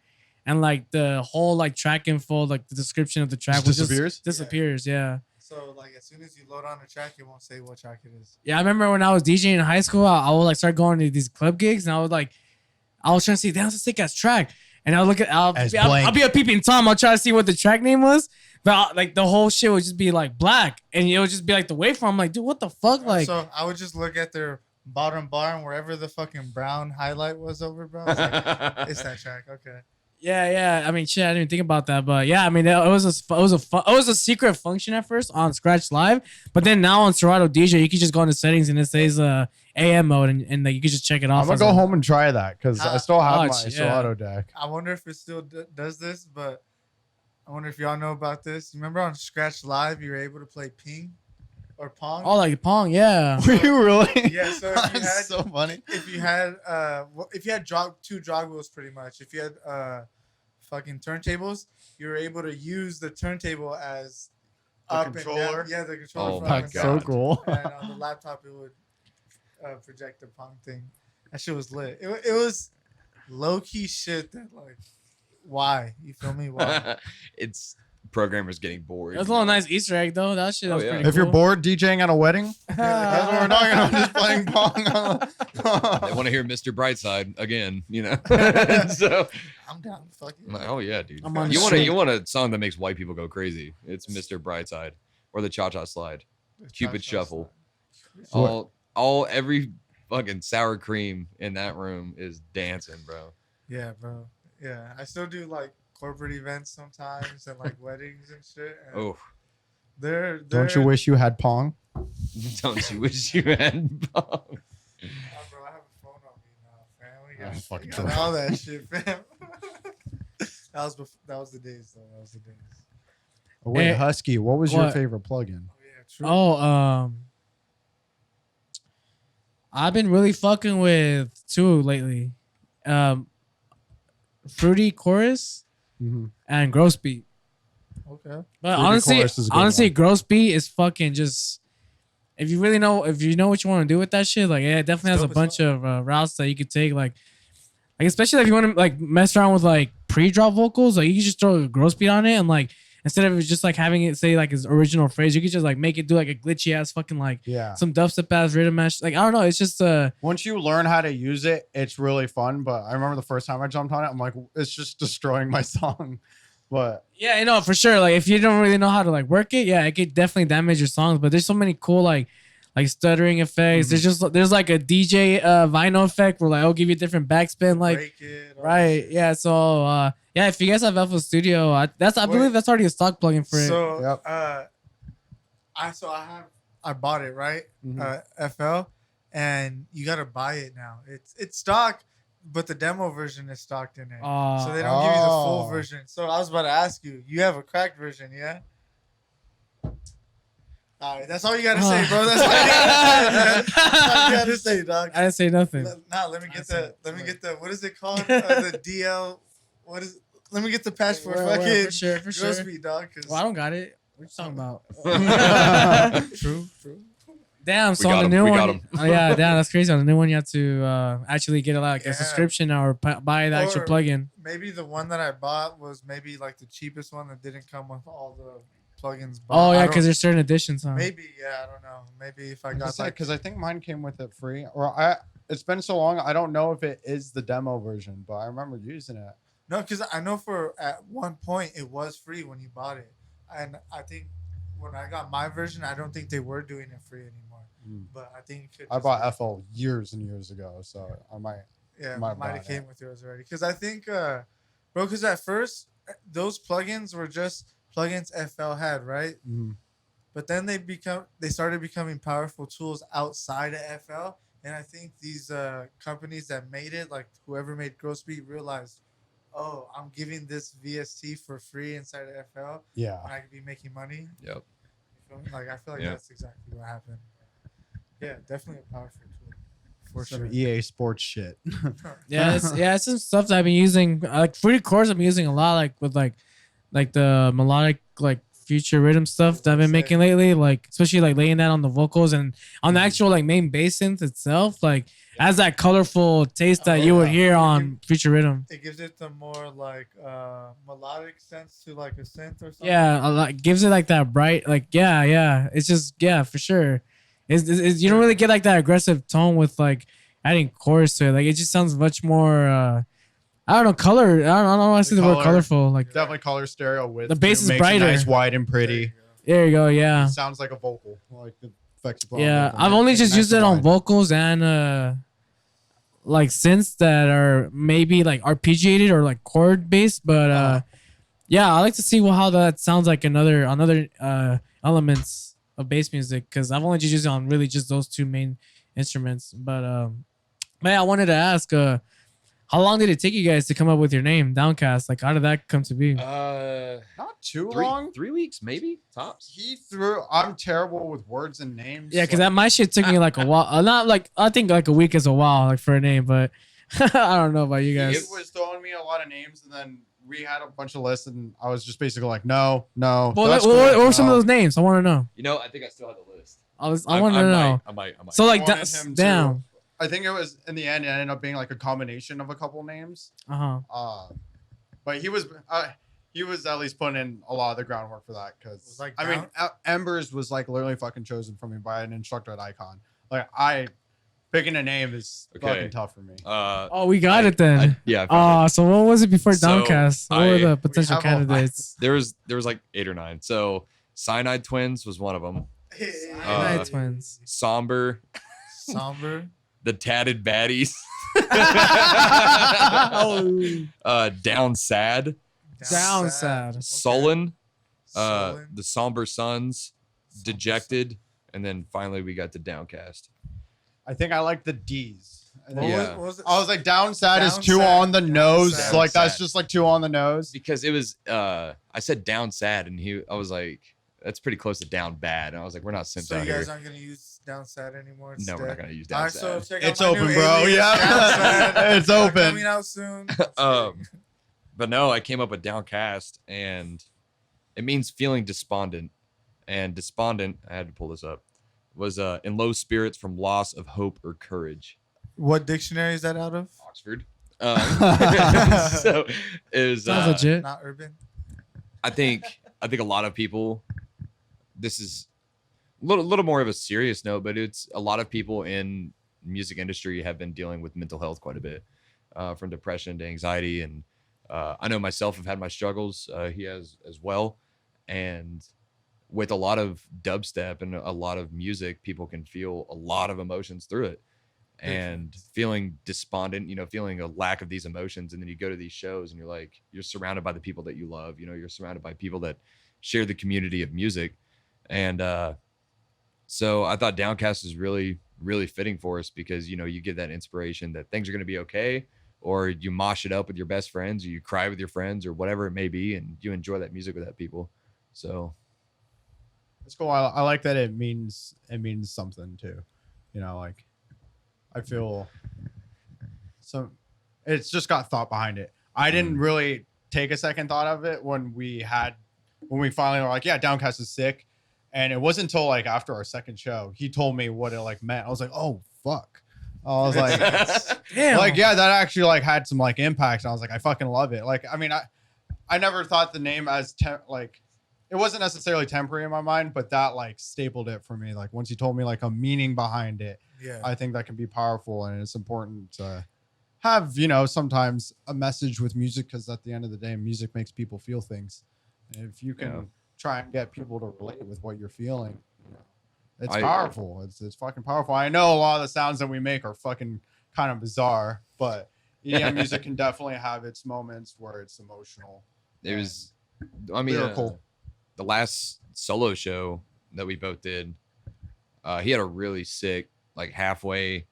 and like the whole like track info, like the description of the track Just will disappears? disappears. Yeah. So like as soon as you load on a track, it won't say what track it is. Yeah, I remember when I was DJing in high school, I would like start going to these club gigs, and I was trying to see that's a sick ass track, and I'll be a peeping Tom. I'll try to see what the track name was, but like the whole shit would just be like black, and it would just be like the waveform. I'm like, dude, what the fuck? Like, So I would just look at their bottom bar and wherever the fucking brown highlight was over, bro. I was like, it's that track. Okay. yeah. I mean, shit, I didn't even think about that, but yeah, I mean, it was a secret function at first on Scratch Live, but then now on Serato DJ, you can just go into settings and it says AM mode, and like you can just check it off. I'm gonna go home and try that because I still have my yeah. Serato deck. I wonder if it still does this, but I wonder if y'all know about this. You remember on Scratch Live, you were able to play ping or pong? Oh, like Pong, yeah. Were you really? Yeah, so if you That's so funny. if you had two jog wheels, pretty much. If you had fucking turntables, you were able to use the turntable as The up controller? and down. Yeah, the controller. Oh for my up and God. down. So cool. And on the laptop, it would project the pong thing. That shit was lit. It was low key shit that like, why? You feel me? Why? It's programmers getting bored. It was a little nice Easter egg though. That shit was yeah. pretty If you're cool. bored DJing at a wedding, that's what we're talking about. Just playing pong. They want to hear Mr. Brightside again, you know. So I'm down. Fuck I'm it. like, oh yeah, dude. I'm on You the want shit. you want a song that makes white people go crazy? It's Mr. Brightside or the Cha Cha Slide, Cupid Cha-cha Shuffle. slide. All every fucking sour cream in that room is dancing, bro. Yeah, bro. Yeah, I still do like corporate events sometimes and like weddings and shit. And Oh, they're Don't you wish you had Pong? don't you wish you had Pong? Oh, bro, I have a phone on me now, fam. We got, fucking we got true. all that shit, fam. That was the days, though. That was the days. Oh, wait, Eh, Husky, what was your what? favorite plugin? Oh yeah, true. I've been really fucking with two lately. Fruity Chorus Mm-hmm. and Gross Beat. Okay. But Fruity Chorus is a good honestly, one. Gross Beat is fucking just. If you know what you want to do with that shit, like it definitely has a dope as bunch fuck. of routes that you could take, like especially if you want to like mess around with like pre-drop vocals, like you can just throw a Gross Beat on it and like instead of just like having it say like his original phrase, you could just like make it do like a glitchy ass fucking like Yeah. some dubstep ass rhythm match. Like I don't know, it's just Once you learn how to use it, it's really fun. But I remember the first time I jumped on it, I'm like, it's just destroying my song. But yeah, you know for sure. Like if you don't really know how to like work it, yeah, it could definitely damage your songs. But there's so many cool like stuttering effects. There's like a DJ vinyl effect where like I'll give you different backspin like Break it, all that right. shit. Yeah, so yeah, if you guys have FL Studio, I believe that's already a stock plugin for it. So Yep. I bought it, right? Mhm. FL, and you gotta buy it now. It's stock, but the demo version is stocked in it. So they don't give you the full Oh. version. So I was about to ask you, you have a cracked version, yeah? All right, that's all you gotta say, bro. That's all you gotta say, man. That's all you gotta say, dog. I didn't say nothing. Let me get the what is it called? The DL. What is? Let me get the patch for Where, fucking for sure, for sure. Gross Beat, dog. 'Cause- Well, I don't got it. What you talking about? True. Damn, so We on got the him, new we one, got him. oh yeah, damn, that's crazy. On the new one, you have to actually get like Yeah. a subscription or buy the actual Or- plugin. Maybe the one that I bought was maybe like the cheapest one that didn't come with all the plugins. but Oh I yeah, don't- because there's certain editions, huh? maybe I don't know. Maybe if I got like Because I think mine came with it free, it's been so long, I don't know if it is the demo version, but I remember using it. no, because I know for at one point it was free when you bought it, and I think when I got my version, I don't think they were doing it free anymore. But I think it I just- bought FL years and years ago, so I might. Yeah, might might buy have came that. with yours already. Because I think, bro, because at first those plugins were just plugins FL had, right? Mhm. But then they started becoming powerful tools outside of FL, and I think these companies that made it, like whoever made Gross Beat, realized, oh, I'm giving this VST for free inside of FL, Yeah. and I could be making money. Yep. You feel me? Like I feel like Yeah. that's exactly what happened. Yeah, definitely a powerful tool for Some sure. EA Sports shit. Yeah, it's some stuff that I've been using. Like Fruity Chords, I've been using a lot, like with like the melodic like future rhythm stuff that I've been making lately. Like especially like laying that on the vocals and on the actual like main bass synth itself. Like has that colorful taste that you would hear on future rhythm. It gives it the more like melodic sense to like a synth or something. Yeah, like gives it like that bright, like yeah. It's just for sure. It's you don't really get like that aggressive tone with like adding chorus to it. Like it just sounds much more. I don't know color. I don't know. I see the word color. colorful. Like Definitely color stereo with The bass is makes it brighter. nice, wide, and There pretty. you go. there you go. Yeah, It sounds like a vocal, like the effects you put on yeah. vocal. I've only It's just nice used it and on wide. vocals and like synths that are maybe like arpeggiated or like chord based. But yeah, I like to see how that sounds like another elements of bass music because I've only just used it on really just those two main instruments. But yeah, I wanted to ask, how long did it take you guys to come up with your name, Downcast? Like, how did that come to be? Not too long. 3 weeks, maybe tops. He threw. I'm terrible with words and names. Yeah, because my shit took me like a while. Not like I think like a week is a while, like for a name, but I don't know about you He guys. was throwing me a lot of names, and then we had a bunch of lists, and I was just basically like, no. Well, that's what cool, were some of no. those names? I want to know. You know, I think I still have the list. I want to know. I might. So like I wanted that's him to- damn. I think it was in the end. It ended up being like a combination of a couple names. Uh-huh. But he was at least putting in a lot of the groundwork for that because Was like I mean, Embers was like literally fucking chosen for me by an instructor at Icon. Like picking a name is Okay. fucking tough for me. Oh, we got it then. Yeah. I found it. So what was it before So, Downcast? What were the we potential have candidates? There was like 8 or 9. So Cyanide Twins was one of them. Cyanide Twins. Somber. Somber. The Tatted Baddies. Down Sad. Down Sad. Okay. Sullen. Sullen. The Somber Suns. Dejected. And then finally we got to Downcast. I think I like the D's. And then Yeah. What was it? I was like, down sad is Down too sad, on the down nose. sad. Like that's Sad. just like too on the nose. Because it was I said Down Sad and I was like, that's pretty close to Down Bad. And I was like, we're not simps So out you guys here. aren't gonna use Down Sad anymore? No, we're not gonna use Down Alright, Sad. so check out It's my open, new bro. alias, Yeah. Down Sad. It's open. Coming out soon. But no, I came up with Downcast, and it means feeling despondent. And despondent, I had to pull this up, was in low spirits from loss of hope or courage. What dictionary is that out of? Oxford. So it was. Sounds legit. Not urban. I think a lot of people. This is a little more of a serious note, but it's a lot of people in music industry have been dealing with mental health quite a bit, from depression to anxiety, and I know myself have had my struggles. He has as well, and with a lot of dubstep and a lot of music, people can feel a lot of emotions through it. And feeling despondent, feeling a lack of these emotions. And then you go to these shows and you're surrounded by the people that you love, you're surrounded by people that share the community of music. And so I thought Downcast is really, really fitting for us because, you give that inspiration that things are going to be okay, or you mosh it up with your best friends, or you cry with your friends, or whatever it may be. And you enjoy that music with that people. So It's cool. I like that it means something too. Like I feel so it's just got thought behind it. I didn't really take a second thought of it when we finally were like, yeah, Downcast is sick. And it wasn't until like after our second show, he told me what it like meant. I was like, oh fuck. I was like, Damn. like, yeah, that actually like had some like impact. And I was like, I fucking love it. Like, I mean, I never thought the name as like it wasn't necessarily temporary in my mind, but that like stapled it for me. Like once you told me like a meaning behind it, Yeah. I think that can be powerful, and it's important to have, sometimes a message with music, because at the end of the day, music makes people feel things. And if you can try and get people to relate with what you're feeling, it's powerful. It's fucking powerful. I know a lot of the sounds that we make are fucking kind of bizarre, but EDM music can definitely have its moments where it's emotional. it was, I mean, lyrical. The last solo show that we both did, he had a really sick, like halfway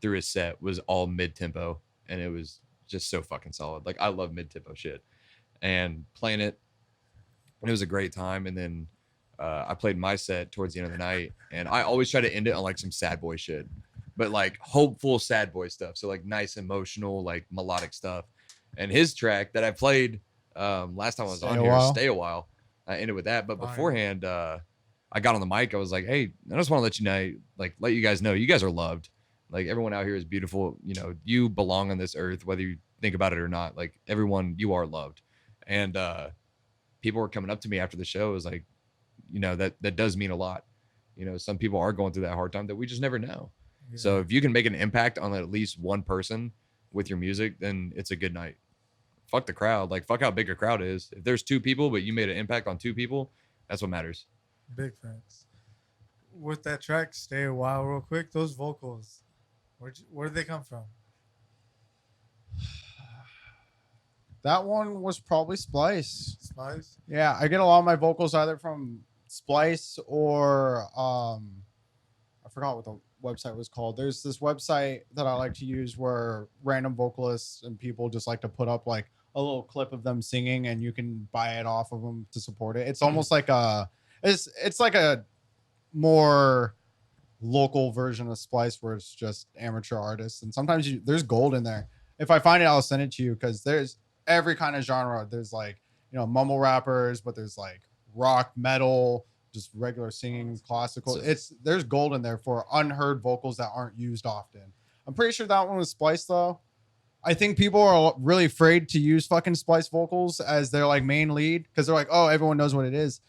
through his set was all mid-tempo, and it was just so fucking solid. Like I love mid-tempo shit, and playing it, and it was a great time. And then I played my set towards the end of the night, and I always try to end it on like some sad boy shit, but like hopeful sad boy stuff. So like nice emotional, like melodic stuff. And his track that I played last time I was on here, Stay a While, I ended with that. But beforehand, I got on the mic. I was like, hey, I just want to let you guys know, you guys are loved. Like everyone out here is beautiful. You belong on this earth, whether you think about it or not. Like everyone, you are loved. And people were coming up to me after the show. It was like, that does mean a lot. Some people are going through that hard time that we just never know. Yeah. So if you can make an impact on at least one person with your music, then it's a good night. Fuck the crowd. Like fuck how big a crowd is. If there's 2 people, but you made an impact on 2 people, that's what matters. Big facts. With that track, Stay a While, real quick, those vocals, where did they come from? That one was probably Splice. Splice? Yeah, I get a lot of my vocals either from Splice or I forgot what the website was called. There's this website that I like to use where random vocalists and people just like to put up like a little clip of them singing, and you can buy it off of them to support it. It's almost like it's like a more local version of Splice where it's just amateur artists, and sometimes there's gold in there. If I find it, I'll send it to you, because there's every kind of genre. There's like mumble rappers, but there's like rock, metal, just regular singing, classical. There's gold in there for unheard vocals that aren't used often. I'm pretty sure that one was Splice though. I think people are really afraid to use fucking Splice vocals as their like main lead, because they're like, oh, everyone knows what it is.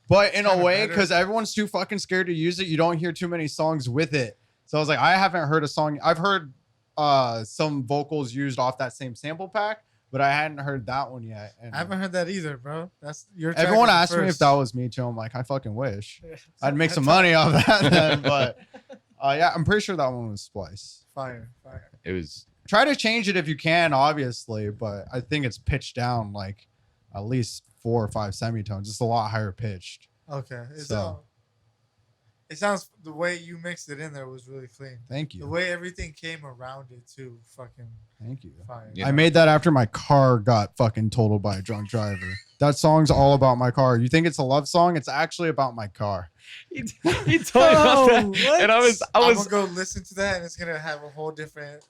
But in a way, because everyone's too fucking scared to use it, you don't hear too many songs with it. So I was like, I haven't heard a song. I've heard some vocals used off that same sample pack, but I hadn't heard that one yet. And I haven't heard that either, bro. That's your. Everyone asked me if that was me too. I'm like, I fucking wish. I'd make some money off that then. But Yeah, I'm pretty sure that one was Splice. Fire. It was. Try to change it if you can, obviously, but I think it's pitched down like at least 4 or 5 semitones. It's a lot higher pitched. Okay. So- It sounds the way you mixed it in there was really clean. Thank The you. way everything came around it too, fucking Thank you. fire. Yeah. I made that after my car got fucking totaled by a drunk driver. That song's all about my car. You think it's a love song? It's actually about my car. He told me about that, and I was I'm gonna go listen to that, and it's gonna have a whole different.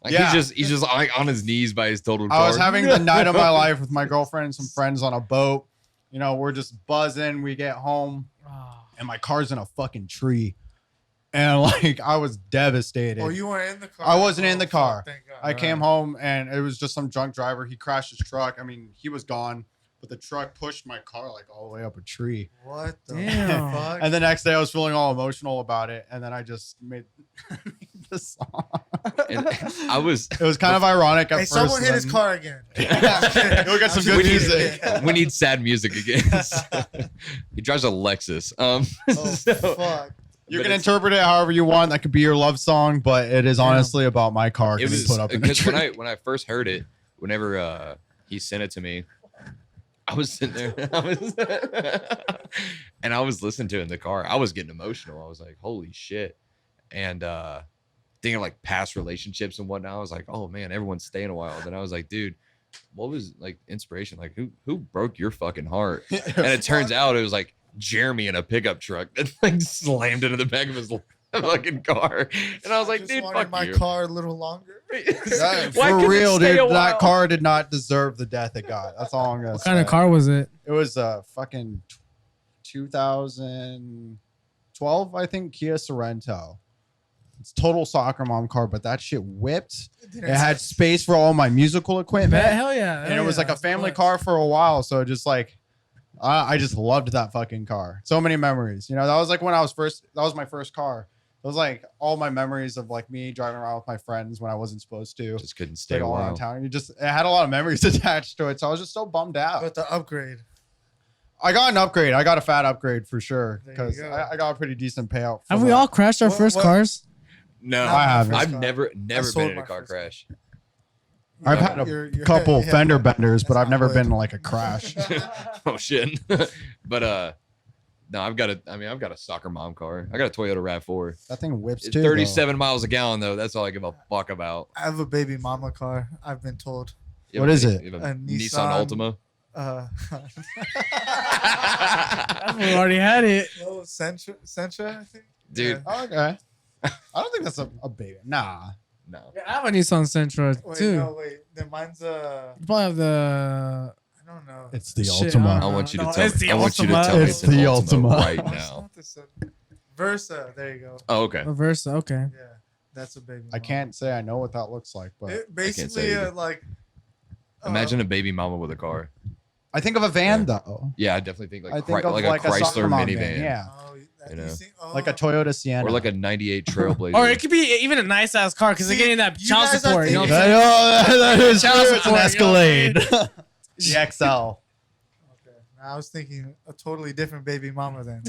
like, Yeah. he's just like on his knees by his total car. I was having the night of my life with my girlfriend and some friends on a boat. You know, we're just buzzing. We get home, and my car's in a fucking tree. And like, I was devastated. Oh, you weren't in the car. I wasn't in the fuck, car. thank God. I came home and it was just some drunk driver. He crashed his truck. I mean, he was gone, but the truck pushed my car like all the way up a tree. What the Damn. fuck? And the next day I was feeling all emotional about it. And then I just made the song. And I was. It was kind of ironic at Hey, first. someone hit his then- car again. We'll get some I'm good just music. kidding. We need sad music again. He drives a Lexus. Oh, So- fuck. You but can it's- interpret it however you want. That could be your love song, but it is Yeah. honestly about my car. it Because was put up in the because tree. when I first heard it, whenever he sent it to me, I was sitting there, and I was listening to it in the car. I was getting emotional. I was like, "Holy shit!" And thinking of, like, past relationships and whatnot. I was like, "Oh man, everyone's staying a while." Then I was like, "Dude, what was like inspiration? Like, who broke your fucking heart?" And it turns out it was like Jeremy in a pickup truck that like slammed into the back of his fucking car. And I was like, just "Dude, wanted fuck my you." car a little longer. That- Why for couldn't it real, stay dude. a while? That car did not deserve the death it got. That's all I'm gonna What say. kind of car was it? It was a fucking 2012, I think, Kia Sorento. It's total soccer mom car, but that shit whipped. It had space for all my musical equipment, Hell yeah. and it was like a family car for a while. So just like, I just loved that fucking car. So many memories. You know, that was like when I was first. That was my first car. It was like all my memories of like me driving around with my friends when I wasn't supposed to. Just couldn't stay Stay a all around while. town. It had a lot of memories attached to it. So I was just so bummed out. But the upgrade. I got an upgrade. I got a fat upgrade for sure There you because go. I got a pretty decent payout. Have from we that. all crashed our What- first what- cars? No, I haven't. I've car. never sold been in a my car first car. crash. I've Yeah. had a You're- couple yeah, fender yeah. benders, but That's I've never not been good. in like a crash. Oh shit. But no, I've got a soccer mom car. I got a Toyota RAV4. That thing whips It's too. 37 miles a gallon though. That's all I give a fuck about. I have a baby mama car. I've been told. You What have is a- it? you have A a Nissan Nissan- Altima. We already had it. Oh, Sentra, I think. Dude. Oh, okay. I don't think that's a baby. Nah. No. Yeah, I have a Nissan Sentra Wait, too. no, wait. Then mine's You probably have the. I don't know. It's the Shit, Ultima. I want you to No, tell it's me. the I want you to Ultima. tell me It's an the Ultima Ultima. right Oh, it's now. not the Versa. There you go. Oh, okay. The Versa. Okay. Yeah, that's a baby. I mama. can't say I know what that looks like, but It say basically either. like. Imagine a baby mama with a car. I think of a van though. Yeah, I definitely think I like think of like like a Chrysler soccer mom minivan. van. Yeah, You know. like a Toyota Sienna. Or like a 98 Trailblazer. Or it could be even a nice ass car because they're See, getting that you child guys are support. You know what I'm thinking- saying? that is Child true. It's an support, you know what I Escalade. The XL. Okay. Now I was thinking a totally different baby mama then.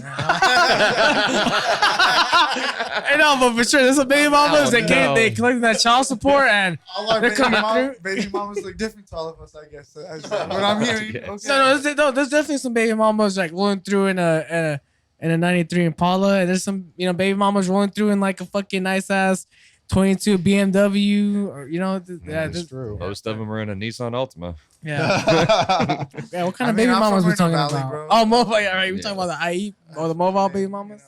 I know, but for sure, there's some baby mamas that no. they collecting that child support and All our They're coming baby mamas look different to all of us, I guess. That's what I'm hearing. Okay. Okay. there's definitely some baby mamas like rolling through in a 93 Impala, and there's some baby mamas rolling through in like a fucking nice ass 22 BMW, or yeah, That's true. Most of them are in a Nissan Altima. yeah. What kind I of mean, baby I'm mamas from we talking Winter Valley, about? bro. Oh, mobile. Yeah, right. We Yeah. talking about the IE or the mobile baby mamas.